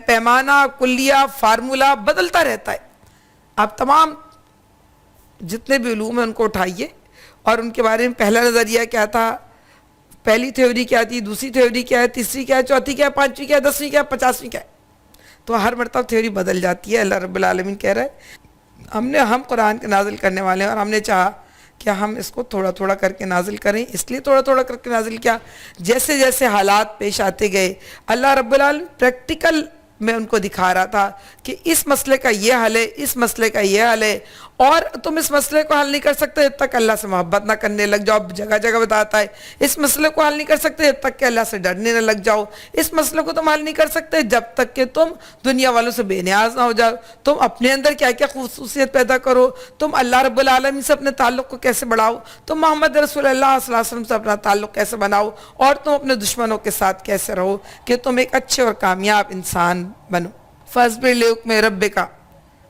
پیمانہ کلیہ فارمولہ بدلتا رہتا ہے۔ آپ تمام جتنے بھی علوم ہیں ان کو اٹھائیے اور ان کے بارے میں پہلا نظریہ کیا تھا، پہلی تھیوری کیا تھی، دوسری تھیوری کیا ہے، تیسری کیا ہے، چوتھی کیا ہے، پانچویں کیا ہے، 10ویں کیا ہے، 50ویں کیا ہے، تو ہر مرتبہ تھیوری بدل جاتی ہے۔ اللہ رب العالمین کہہ رہا ہے ہم قرآن کے نازل کرنے والے ہیں، اور ہم نے چاہا کہ ہم اس کو تھوڑا تھوڑا کر کے نازل کریں، اس لیے تھوڑا تھوڑا کر کے نازل کیا، جیسے جیسے حالات پیش آتے گئے اللہ رب العالمین پریکٹیکل میں ان کو دکھا رہا تھا کہ اس مسئلے کا یہ حل ہے، اس مسئلے کا یہ حل ہے، اور تم اس مسئلے کو حل نہیں کر سکتے جب تک اللہ سے محبت نہ کرنے لگ جاؤ، جگہ جگہ بتاتا ہے اس مسئلے کو حل نہیں کر سکتے جب تک کہ اللہ سے ڈرنے نہ لگ جاؤ، اس مسئلے کو تم حل نہیں کر سکتے جب تک کہ تم دنیا والوں سے بے نیاز نہ ہو جاؤ، تم اپنے اندر کیا کیا خصوصیت پیدا کرو، تم اللہ رب العالمین سے اپنے تعلق کو کیسے بڑھاؤ، تم محمد رسول اللہ صلی اللہ علیہ وسلم سے اپنا تعلق کیسے بناؤ، اور تم اپنے دشمنوں کے ساتھ کیسے رہو کہ تم ایک اچھے اور کامیاب انسان بنو۔ فاصبر لحکم ربک،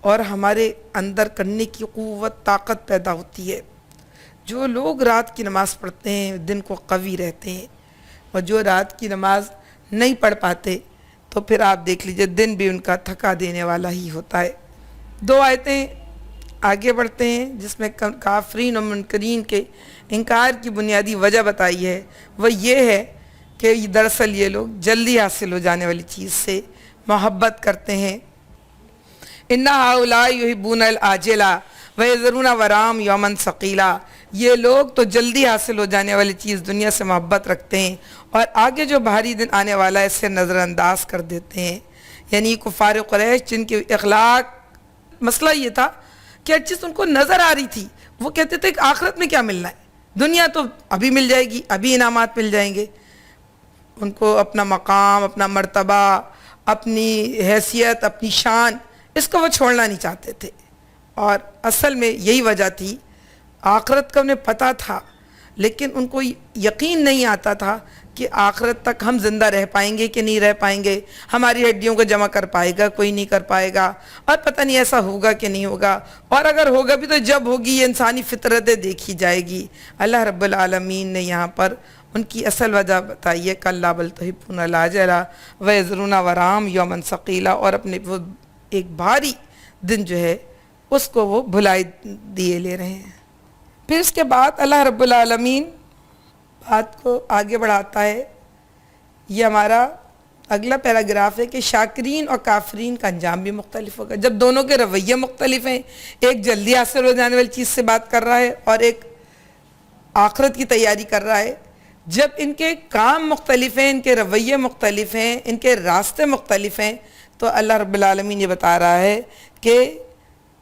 اور ہمارے اندر کرنے کی قوت طاقت پیدا ہوتی ہے۔ جو لوگ رات کی نماز پڑھتے ہیں دن کو قوی رہتے ہیں، اور جو رات کی نماز نہیں پڑھ پاتے تو پھر آپ دیکھ لیجئے دن بھی ان کا تھکا دینے والا ہی ہوتا ہے۔ 2 آیتیں آگے بڑھتے ہیں جس میں کافرین و منکرین کے انکار کی بنیادی وجہ بتائی ہے، وہ یہ ہے کہ دراصل یہ لوگ جلدی حاصل ہو جانے والی چیز سے محبت کرتے ہیں۔ اِنَّ هَؤُلَاءِ يُحِبُّونَ الْعَاجِلَةَ وَيَذَرُونَ وَرَاءَهُمْ يَوْمًا ثَقِيلًا، یہ لوگ تو جلدی حاصل ہو جانے والی چیز دنیا سے محبت رکھتے ہیں اور آگے جو بھاری دن آنے والا ہے اسے نظر انداز کر دیتے ہیں۔ یعنی کفار قریش جن کے اخلاق، مسئلہ یہ تھا کہ ہر چیز ان کو نظر آ رہی تھی، وہ کہتے تھے کہ آخرت میں کیا ملنا ہے، دنیا تو ابھی مل جائے گی، ابھی انعامات مل جائیں گے۔ ان کو اپنا مقام، اپنا مرتبہ، اپنی حیثیت، اپنی شان، اس کو وہ چھوڑنا نہیں چاہتے تھے، اور اصل میں یہی وجہ تھی۔ آخرت کا انہیں پتہ تھا لیکن ان کو یقین نہیں آتا تھا کہ آخرت تک ہم زندہ رہ پائیں گے کہ نہیں رہ پائیں گے، ہماری ہڈیوں کو جمع کر پائے گا کوئی نہیں کر پائے گا، اور پتہ نہیں ایسا ہوگا کہ نہیں ہوگا، اور اگر ہوگا بھی تو جب ہوگی یہ انسانی فطرتیں دیکھی جائے گی۔ اللہ رب العالمین نے یہاں پر ان کی اصل وجہ بتائی ہے، کَلَّا بَلْ تُحِبُّونَ الْعَاجِلَةَ وَيَذَرُونَ وَرَاءَهُمْ يَوْمًا ثَقِيلًا، اور اپنے وہ ایک بھاری دن جو ہے اس کو وہ بھلائے دیے لے رہے ہیں۔ پھر اس کے بعد اللہ رب العالمین بات کو آگے بڑھاتا ہے۔ یہ ہمارا اگلا پیراگراف ہے کہ شاکرین اور کافرین کا انجام بھی مختلف ہوگا۔ جب دونوں کے رویے مختلف ہیں، ایک جلدی حاصل ہو جانے والی چیز سے بات کر رہا ہے اور ایک آخرت کی تیاری کر رہا ہے، جب ان کے کام مختلف ہیں، ان کے رویے مختلف ہیں، ان کے راستے مختلف ہیں، تو اللہ رب العالمین یہ بتا رہا ہے کہ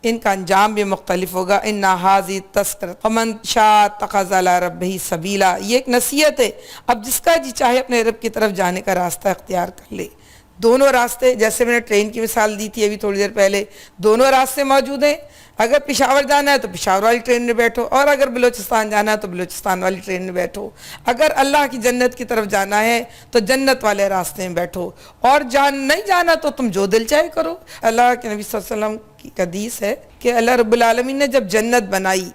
ان کا انجام بھی مختلف ہوگا۔ اِنَّ هَٰذِهِ تَذْکِرَةٌ فَمَن شَاءَ اتَّخَذَ إِلَىٰ رَبِّهِ سَبِیلًا، یہ ایک نصیحت ہے، اب جس کا جی چاہے اپنے رب کی طرف جانے کا راستہ اختیار کر لے۔ دونوں راستے، جیسے میں نے ٹرین کی مثال دی تھی ابھی تھوڑی دیر پہلے، دونوں راستے موجود ہیں۔ اگر پشاور جانا ہے تو پشاور والی ٹرین میں بیٹھو، اور اگر بلوچستان جانا ہے تو بلوچستان والی ٹرین میں بیٹھو۔ اگر اللہ کی جنت کی طرف جانا ہے تو جنت والے راستے میں بیٹھو، اور نہیں جانا تو تم جو دل چاہے کرو۔ اللہ کے نبی صلی اللہ علیہ وسلم کی حدیث ہے کہ اللہ رب العالمین نے جب جنت بنائی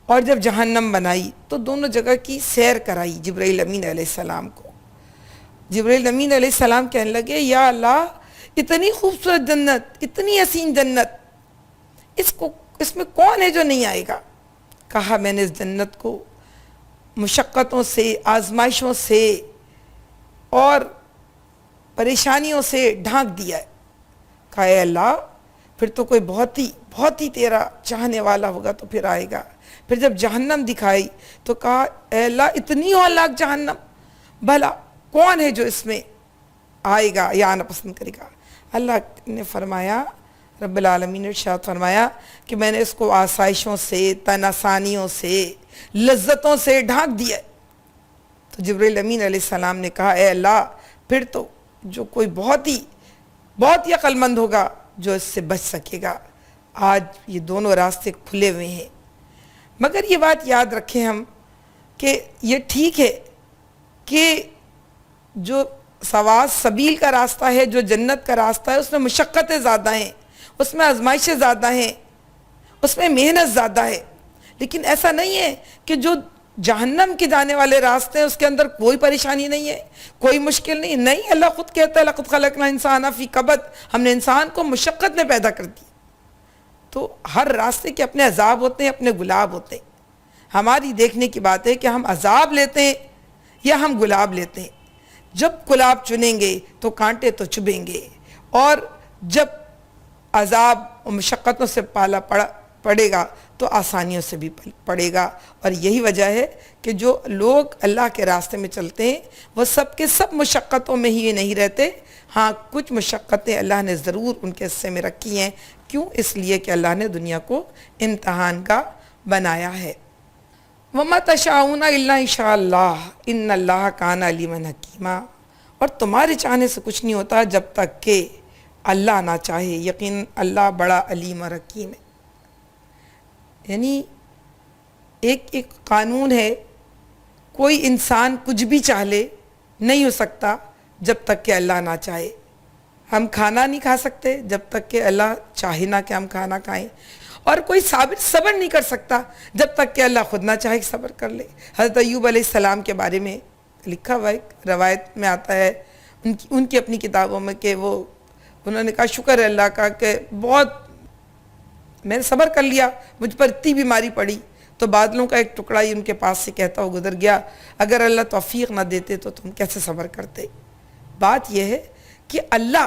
اور جب جہنم بنائی تو دونوں جگہ کی سیر کرائی جبرائیل امین علیہ السلام کو۔ جبرائیل امین علیہ السلام کہنے لگے، یا اللہ اتنی خوبصورت جنت، اتنی حسین جنت، اس میں کون ہے جو نہیں آئے گا؟ کہا میں نے اس جنت کو مشقتوں سے، آزمائشوں سے اور پریشانیوں سے ڈھانک دیا ہے۔ کہا اے اللہ پھر تو کوئی بہت ہی تیرا چاہنے والا ہوگا تو پھر آئے گا۔ پھر جب جہنم دکھائی تو کہا اے اللہ اتنی ہلاک جہنم، بھلا کون ہے جو اس میں آئے گا یا آنا پسند کرے گا؟ اللہ نے فرمایا، رب العالمین نے ارشاد فرمایا کہ میں نے اس کو آسائشوں سے، تن آسانیوں سے، لذتوں سے ڈھانک دیا ہے۔ تو جبرائیل امین علیہ السلام نے کہا اے اللہ پھر تو جو کوئی بہت ہی عقل مند ہوگا جو اس سے بچ سکے گا۔ آج یہ دونوں راستے کھلے ہوئے ہیں، مگر یہ بات یاد رکھیں ہم کہ یہ ٹھیک ہے کہ جو سواس سبیل کا راستہ ہے، جو جنت کا راستہ ہے، اس میں مشقتیں زیادہ ہیں، اس میں آزمائشیں زیادہ ہیں، اس میں محنت زیادہ ہے، لیکن ایسا نہیں ہے کہ جو جہنم کے جانے والے راستے ہیں اس کے اندر کوئی پریشانی نہیں ہے، کوئی مشکل نہیں۔ اللہ خود کہتا ہے لَقَدْ خَلَقْنَا الْإِنسَانَ فِي كَبَدٍ، ہم نے انسان کو مشقت میں پیدا کر دی۔ تو ہر راستے کے اپنے عذاب ہوتے ہیں، اپنے گلاب ہوتے ہیں۔ ہماری دیکھنے کی بات ہے کہ ہم عذاب لیتے ہیں یا ہم گلاب لیتے ہیں۔ جب گلاب چنیں گے تو کانٹے تو چبھیں گے، اور جب عذاب و مشقتوں سے پالا پڑے گا تو آسانیوں سے بھی پڑے گا۔ اور یہی وجہ ہے کہ جو لوگ اللہ کے راستے میں چلتے ہیں وہ سب کے سب مشقتوں میں ہی نہیں رہتے۔ ہاں کچھ مشقتیں اللہ نے ضرور ان کے حصے میں رکھی ہیں، کیوں؟ اس لیے کہ اللہ نے دنیا کو امتحان کا بنایا ہے۔ وَمَا تَشَاءُونَ إِلَّا إِن شَاءَ اللَّهُ إِنَّ اللَّهَ كَانَ عَلِيمًا حَكِيمًا، اور تمہارے چاہنے سے کچھ نہیں ہوتا جب تک کہ اللہ نہ چاہے، یقین اللہ بڑا علیم اور حکیم ہے۔ یعنی ایک قانون ہے، کوئی انسان کچھ بھی چاہ لے نہیں ہو سکتا جب تک کہ اللہ نہ چاہے۔ ہم کھانا نہیں کھا سکتے جب تک کہ اللہ چاہے نہ کہ ہم کھانا کھائیں، اور کوئی صبر نہیں کر سکتا جب تک کہ اللہ خود نہ چاہے کہ صبر کر لے۔ حضرت ایوب علیہ السلام کے بارے میں لکھا ہوا ایک روایت میں آتا ہے ان کی اپنی کتابوں میں کہ انہوں نے کہا شکر ہے اللہ کا کہ بہت میں نے صبر کر لیا، مجھ پر اتنی بیماری پڑی تو بادلوں کا ایک ٹکڑا ہی ان کے پاس سے کہتا ہوا گزر گیا، اگر اللہ توفیق نہ دیتے تو تم کیسے صبر کرتے۔ بات یہ ہے کہ اللہ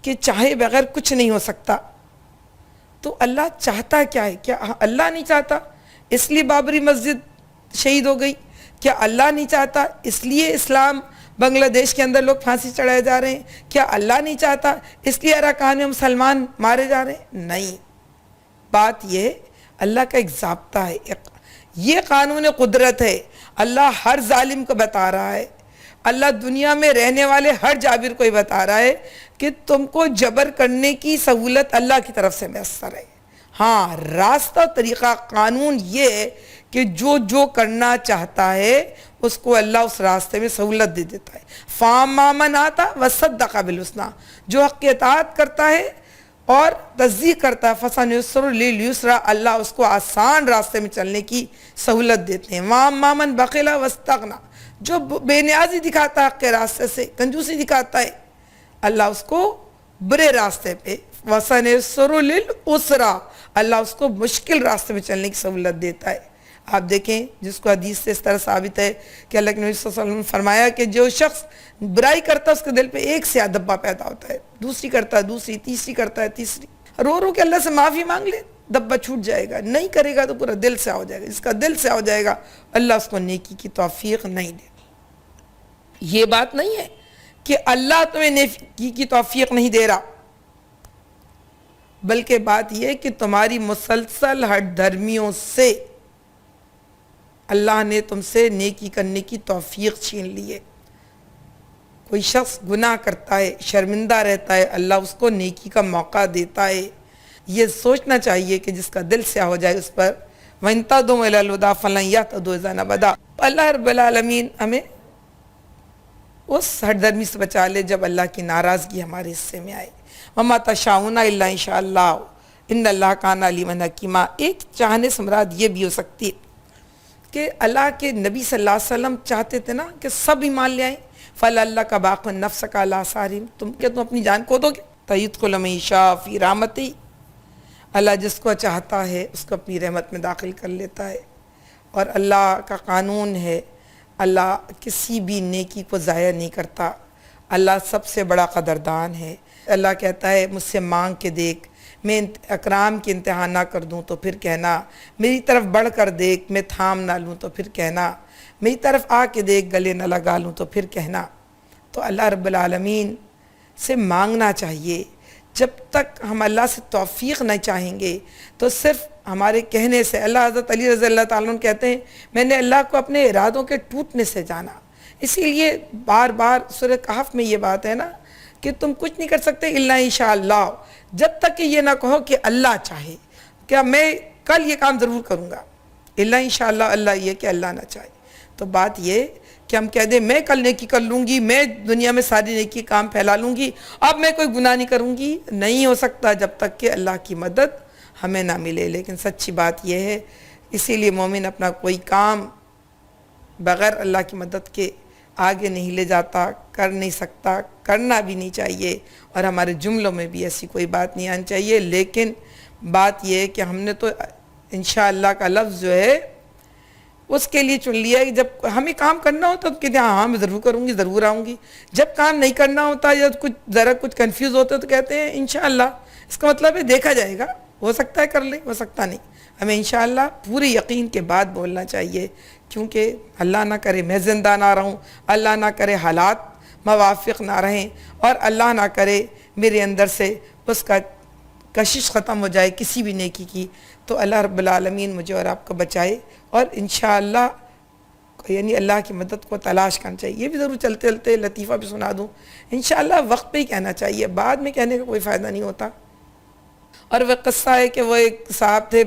کے چاہے بغیر کچھ نہیں ہو سکتا، تو اللہ چاہتا کیا ہے؟ کیا اللہ نہیں چاہتا اس لیے بابری مسجد شہید ہو گئی؟ کیا اللہ نہیں چاہتا اس لیے اسلام بنگلہ دیش کے اندر لوگ پھانسی چڑھائے جا رہے ہیں؟ کیا اللہ نہیں چاہتا اس لیے اراکان میں مسلمان مارے جا رہے ہیں؟ نہیں، بات یہ اللہ کا ایک ضابطہ ہے، یہ قانون قدرت ہے۔ اللہ ہر ظالم کو بتا رہا ہے، اللہ دنیا میں رہنے والے ہر جابر کو یہ بتا رہا ہے کہ تم کو جبر کرنے کی سہولت اللہ کی طرف سے میسر ہے۔ ہاں، راستہ طریقہ قانون یہ ہے کہ جو کرنا چاہتا ہے اس کو اللہ اس راستے میں سہولت دے دیتا ہے۔ فَأَمَّا مَنْ آتَى وَصَدَّقَ بِالْحُسْنَىٰ، جو حق کی اطاعت کرتا ہے اور تصدیق کرتا ہے فَسَنُيَسِّرُهُ لِلْيُسْرَىٰ، اللہ اس کو آسان راستے میں چلنے کی سہولت دیتے ہیں۔ وَأَمَّا مَنْ بَخِلَ وَاسْتَغْنَىٰ، جو بے نیازی دکھاتا ہے حق کے راستے سے، کنجوسی دکھاتا ہے، اللہ اس کو برے راستے پہ وَسَنُيَسِّرُهُ لِلْعُسْرَىٰ، اللہ اس کو مشکل راستے میں چلنے کی سہولت دیتا ہے۔ آپ دیکھیں جس کو حدیث سے اس طرح ثابت ہے کہ اللہ کے نبی صلی اللہ علیہ وسلم نے فرمایا کہ جو شخص برائی کرتا ہے اس کے دل پہ ایک سیاہ دھبا پیدا ہوتا ہے، دوسری کرتا ہے دوسری، تیسری کرتا ہے تیسری، رو کے اللہ سے معافی مانگ لے دھبا چھوٹ جائے گا، نہیں کرے گا تو پورا دل سے ہو جائے گا، جس کا دل سے ہو جائے گا اللہ اس کو نیکی کی توفیق نہیں دے۔ یہ بات نہیں ہے کہ اللہ تمہیں نیکی کی توفیق نہیں دے رہا، بلکہ بات یہ ہے کہ تمہاری مسلسل ہٹ دھرمیوں سے اللہ نے تم سے نیکی کرنے کی توفیق چھین لی ہے۔ کوئی شخص گناہ کرتا ہے، شرمندہ رہتا ہے، اللہ اس کو نیکی کا موقع دیتا ہے۔ یہ سوچنا چاہیے کہ جس کا دل سیاہ ہو جائے اس پر وَإِن تَدْعُوا إِلَى الْهُدَىٰ فَلَن يَهْتَدُوا إِذَا أَبَدًا، اللہ رب العالمین ہمیں اس ہٹ درمی سے بچا لے جب اللہ کی ناراضگی ہمارے حصے میں آئے۔ وَمَا تَشَاءُونَ إِلَّا إِن شَاءَ اللَّهُ إِنَّ اللَّهَ كَانَ عَلِيمًا حَكِيمًا۔ ایک چاہنے سے مراد یہ بھی ہو سکتی ہے کہ اللہ کے نبی صلی اللہ علیہ وسلم چاہتے تھے نا کہ سب ایمان لے آئیں، فَلَعَلَّكَ بَاخِعٌ نَفْسَكَ عَلَىٰ آثَارِهِمْ، تم اپنی جان کھو دو گے؟ فَيُدْخِلُ مَن يَشَاءُ فِي رَحْمَتِهِ، اللہ جس کو چاہتا ہے اس کو اپنی رحمت میں داخل کر لیتا ہے۔ اور اللہ کا قانون ہے، اللہ کسی بھی نیکی کو ضائع نہیں کرتا، اللہ سب سے بڑا قدردان ہے۔ اللہ کہتا ہے مجھ سے مانگ کے دیکھ، میں اکرام کی انتہا نہ کر دوں تو پھر کہنا، میری طرف بڑھ کر دیکھ میں تھام نہ لوں تو پھر کہنا، میری طرف آ کے دیکھ گلے نہ لگا لوں تو پھر کہنا۔ تو اللہ رب العالمین سے مانگنا چاہیے۔ جب تک ہم اللہ سے توفیق نہ چاہیں گے تو صرف ہمارے کہنے سے، اللہ حضرت علی رضی اللہ تعالیٰ عنہ کہتے ہیں میں نے اللہ کو اپنے ارادوں کے ٹوٹنے سے جانا۔ اسی لیے بار بار سورہ کہف میں یہ بات ہے نا کہ تم کچھ نہیں کر سکتے الا انشاءاللہ، جب تک کہ یہ نہ کہو کہ اللہ چاہے، کیا میں کل یہ کام ضرور کروں گا، الا انشاءاللہ، اللہ یہ کہ اللہ نہ چاہے۔ تو بات یہ کہ ہم کہہ دیں میں کل نیکی کر لوں گی، میں دنیا میں ساری نیکی کام پھیلا لوں گی، اب میں کوئی گناہ نہیں کروں گی، نہیں ہو سکتا جب تک کہ اللہ کی مدد ہمیں نہ ملے۔ لیکن سچی بات یہ ہے، اسی لیے مومن اپنا کوئی کام بغیر اللہ کی مدد کے آگے نہیں لے جاتا، کر نہیں سکتا، کرنا بھی نہیں چاہیے، اور ہمارے جملوں میں بھی ایسی کوئی بات نہیں آنی چاہیے۔ لیکن بات یہ ہے کہ ہم نے تو انشاءاللہ کا لفظ جو ہے اس کے لیے چن لیا ہے کہ جب ہمیں کام کرنا ہوتا تو کہتے ہیں ہاں میں ضرور کروں گی، ضرور آؤں گی۔ جب کام نہیں کرنا ہوتا یا ذرا کچھ کنفیوز ہوتا ہے تو کہتے ہیں انشاءاللہ، اس کا مطلب ہے دیکھا جائے گا، ہو سکتا ہے کر لیں، ہو سکتا نہیں۔ ہمیں انشاءاللہ پورے یقین کے بعد بولنا چاہیے، کیونکہ اللہ نہ کرے میں زندہ نہ رہوں، اللہ نہ کرے حالات موافق نہ رہیں، اور اللہ نہ کرے میرے اندر سے اس کا کشش ختم ہو جائے کسی بھی نیکی کی۔ تو اللہ رب العالمین مجھے اور آپ کو بچائے، اور انشاءاللہ یعنی اللہ کی مدد کو تلاش کرنا چاہیے۔ یہ بھی ضرور چلتے چلتے لطیفہ بھی سنا دوں، انشاءاللہ وقت پہ ہی کہنا چاہیے، بعد میں کہنے کا کوئی فائدہ نہیں ہوتا۔ اور وہ قصہ ہے کہ وہ ایک صاحب تھے،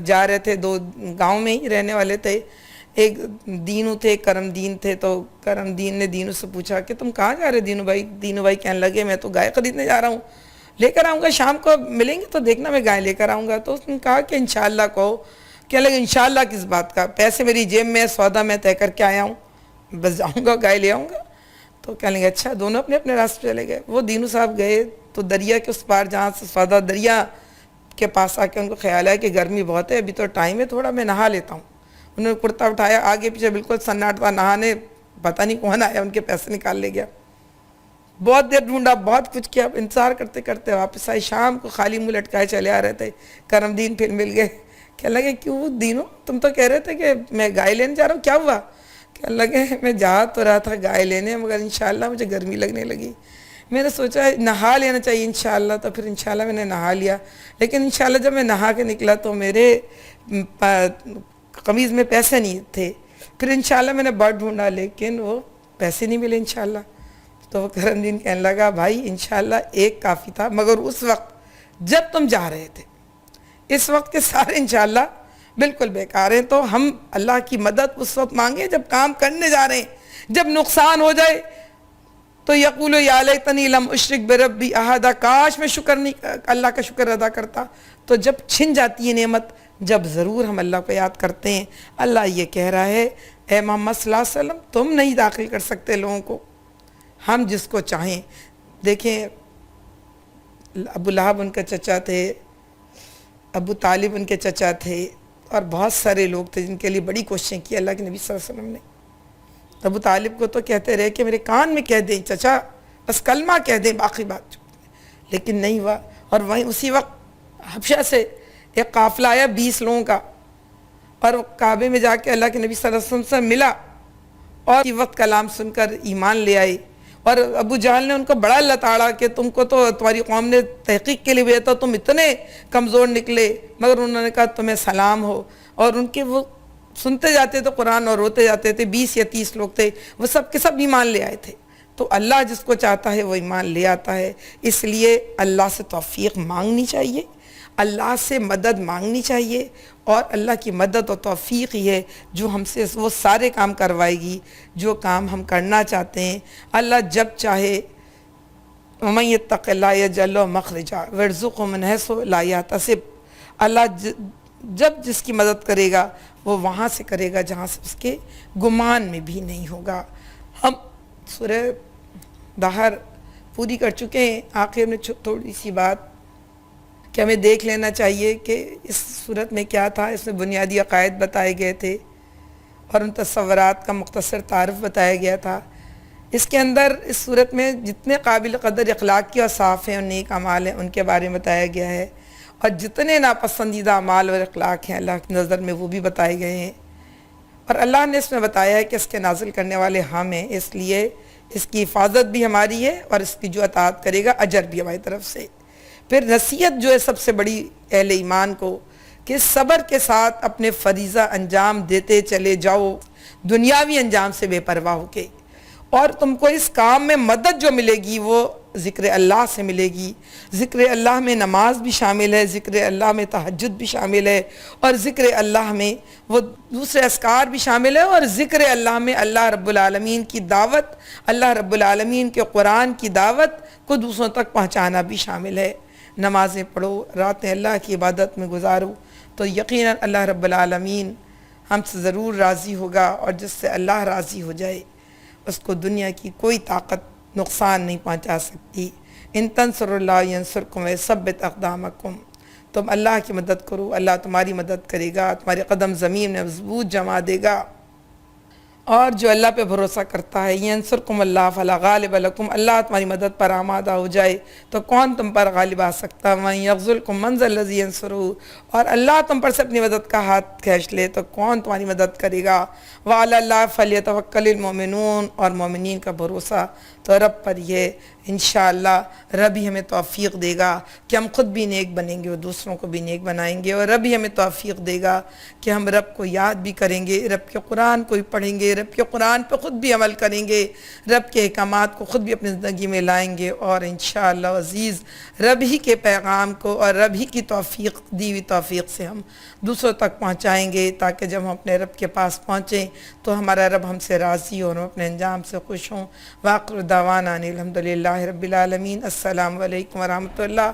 جا رہے تھے، دو گاؤں میں ہی رہنے والے تھے، ایک دینو تھے، کرم دین تھے، تو کرم دین نے دینو سے پوچھا کہ تم کہاں جا رہے دینو بھائی؟ دینو بھائی کہنے لگے میں تو گائے خریدنے جا رہا ہوں، لے کر آؤں گا، شام کو ملیں گے تو دیکھنا میں گائے لے کر آؤں گا۔ تو اس نے کہا کہ انشاءاللہ کہو۔ کہنے لگے انشاءاللہ کس بات کا؟ پیسے میری جیب میں، سودا میں طے کر کے آیا ہوں، بس جاؤں گا گائے لے آؤں گا۔ تو کہنے لگے اچھا، دونوں اپنے اپنے راستے چلے گئے۔ وہ دینو صاحب گئے تو دریا کے اس پار جہاں سے سودا، دریا کے پاس آ کے ان کو خیال آیا کہ گرمی بہت ہے، ابھی تو ٹائم ہے تھوڑا، میں نہا لیتا ہوں۔ انہوں نے کرتا اٹھایا، آگے پیچھے بالکل سناٹا، نہانے پتہ نہیں کون آیا، ان کے پیسے نکال لے گیا۔ بہت دیر ڈھونڈا، بہت کچھ کیا، انتظار کرتے کرتے واپس آئے، شام کو خالی منہ لٹکائے چلے آ رہے تھے۔ کرم دین پھر مل گئے، کہنے لگے کیوں دینو تم تو کہہ رہے تھے کہ میں گائے لینے جا رہا ہوں، کیا ہوا؟ کہنے لگے میں جا تو رہا تھا گائے لینے، مگر انشاءاللہ مجھے گرمی لگنے لگی، میں نے سوچا نہا لینا چاہیے انشاءاللہ، تو پھر انشاءاللہ میں نے نہا لیا، لیکن انشاءاللہ جب میں نہا کے نکلا تو میرے قمیض میں پیسے نہیں تھے، پھر انشاءاللہ میں نے بڑھ ڈھونڈا لیکن وہ پیسے نہیں ملے انشاءاللہ۔ تو وہ کرم دین کہنے لگا بھائی انشاءاللہ ایک کافی تھا، مگر اس وقت جب تم جا رہے تھے، اس وقت کے سارے انشاءاللہ بالکل بیکار ہیں۔ تو ہم اللہ کی مدد اس وقت مانگیں جب کام کرنے جا رہے ہیں، جب نقصان ہو جائے تو یقول یا لیتنی لم اشرک بربی احدا، کاش میں اللہ کا شکر ادا کرتا۔ تو جب چھن جاتی ہے نعمت، جب ضرور ہم اللہ کو یاد کرتے ہیں۔ اللہ یہ کہہ رہا ہے اے محمد صلی اللہ علیہ وسلم تم نہیں داخل کر سکتے لوگوں کو، ہم جس کو چاہیں۔ دیکھیں ابو لہب ان کے چچا تھے، ابو طالب ان کے چچا تھے، اور بہت سارے لوگ تھے جن کے لیے بڑی کوششیں کی اللہ کے نبی صلی اللہ علیہ وسلم نے۔ ابو طالب کو تو کہتے رہے کہ میرے کان میں کہہ دیں چچا، بس کلمہ کہہ دیں، باقی بات چھوڑ دیں، لیکن نہیں ہوا۔ اور وہیں اسی وقت حبشہ سے ایک قافلہ آیا 20 لوگوں کا، اور کعبے میں جا کے اللہ کے نبی صلی اللہ علیہ وسلم سے ملا، اور اسی وقت کلام سن کر ایمان لے آئے۔ اور ابو جہل نے ان کو بڑا لتاڑا کہ تم کو تو تمہاری قوم نے تحقیق کے لیے بھیجا تھا، تم اتنے کمزور نکلے، مگر انہوں نے کہا تمہیں سلام ہو۔ اور ان کے وہ سنتے جاتے تھے قرآن اور روتے جاتے تھے، 20 یا 30 لوگ تھے، وہ سب کے سب ایمان لے آئے تھے۔ تو اللہ جس کو چاہتا ہے وہ ایمان لے آتا ہے، اس لیے اللہ سے توفیق مانگنی چاہیے، اللہ سے مدد مانگنی چاہیے، اور اللہ کی مدد اور توفیق ہی ہے جو ہم سے وہ سارے کام کروائے گی جو کام ہم کرنا چاہتے ہیں۔ اللہ جب چاہے وَمَن يَتَّقِ اللَّهَ يَجْعَل لَّهُ مَخْرَجًا وَيَرْزُقْهُ مِنْ حَيْثُ لَا يَحْتَسِبُ، اللہ جب جس کی مدد کرے گا وہ وہاں سے کرے گا جہاں سے اس کے گمان میں بھی نہیں ہوگا۔ ہم سورہ دہر پوری کر چکے ہیں، آخر میں تھوڑی سی بات کہ ہمیں دیکھ لینا چاہیے کہ اس صورت میں کیا تھا۔ اس میں بنیادی عقائد بتائے گئے تھے اور ان تصورات کا مختصر تعارف بتایا گیا تھا۔ اس کے اندر اس صورت میں جتنے قابل قدر اخلاقی اور صاف ہیں اور نیک اعمال ہیں ان کے بارے میں بتایا گیا ہے، اور جتنے ناپسندیدہ اعمال اور اخلاق ہیں اللہ کی نظر میں وہ بھی بتائے گئے ہیں۔ اور اللہ نے اس میں بتایا ہے کہ اس کے نازل کرنے والے ہم ہیں، اس لیے اس کی حفاظت بھی ہماری ہے، اور اس کی جو اطاعت کرے گا اجر بھی ہماری طرف سے۔ پھر نصیحت جو ہے سب سے بڑی اہل ایمان کو کہ صبر کے ساتھ اپنے فریضہ انجام دیتے چلے جاؤ، دنیاوی انجام سے بے پرواہ ہو کے، اور تم کو اس کام میں مدد جو ملے گی وہ ذکر اللہ سے ملے گی۔ ذکر اللہ میں نماز بھی شامل ہے، ذکر اللہ میں تہجد بھی شامل ہے، اور ذکر اللہ میں وہ دوسرے اذکار بھی شامل ہے، اور ذکر اللہ میں اللہ رب العالمین کی دعوت، اللہ رب العالمین کے قرآن کی دعوت کو دوسروں تک پہنچانا بھی شامل ہے۔ نمازیں پڑھو، راتیں اللہ کی عبادت میں گزارو، تو یقیناً اللہ رب العالمین ہم سے ضرور راضی ہوگا، اور جس سے اللہ راضی ہو جائے اس کو دنیا کی کوئی طاقت نقصان نہیں پہنچا سکتی۔ ان تنصر اللہ ینصرکم ویثبت اقدامکم، تم اللہ کی مدد کرو اللہ تمہاری مدد کرے گا، تمہارے قدم زمین میں مضبوط جما دے گا۔ اور جو اللہ پہ بھروسہ کرتا ہے ینصرکم اللہ فلا غالب لکم، اللہ تمہاری مدد پر آمادہ ہو جائے تو کون تم پر غالب آ سکتا؟ وَمَن یغزلکم من ذا الذی ینصرہ، اور اللہ تم پر سے اپنی مدد کا ہاتھ کھینچ لے تو کون تمہاری مدد کرے گا؟ وَعَلَى اللَّهِ فَلْيَتَوَكَّلِ الْمُؤْمِنُونَ، اور مومنین کا بھروسہ تو رب پر یہ، انشاءاللہ رب ہی ہمیں توفیق دے گا کہ ہم خود بھی نیک بنیں گے اور دوسروں کو بھی نیک بنائیں گے، اور رب ہی ہمیں توفیق دے گا کہ ہم رب کو یاد بھی کریں گے، رب کے قرآن کو بھی پڑھیں گے، رب کے قرآن پہ خود بھی عمل کریں گے، رب کے احکامات کو خود بھی اپنی زندگی میں لائیں گے، اور انشاءاللہ عزیز رب ہی کے پیغام کو اور رب ہی کی توفیق دی ہوئی توفیق سے ہم دوسروں تک پہنچائیں گے، تاکہ جب ہم اپنے رب کے پاس پہنچیں تو ہمارا رب ہم سے راضی ہو اور ہم اپنے انجام سے خوش ہوں۔ وآخر دعوانا ان الحمدللہ رب العالمین۔ السلام علیکم ورحمۃ اللہ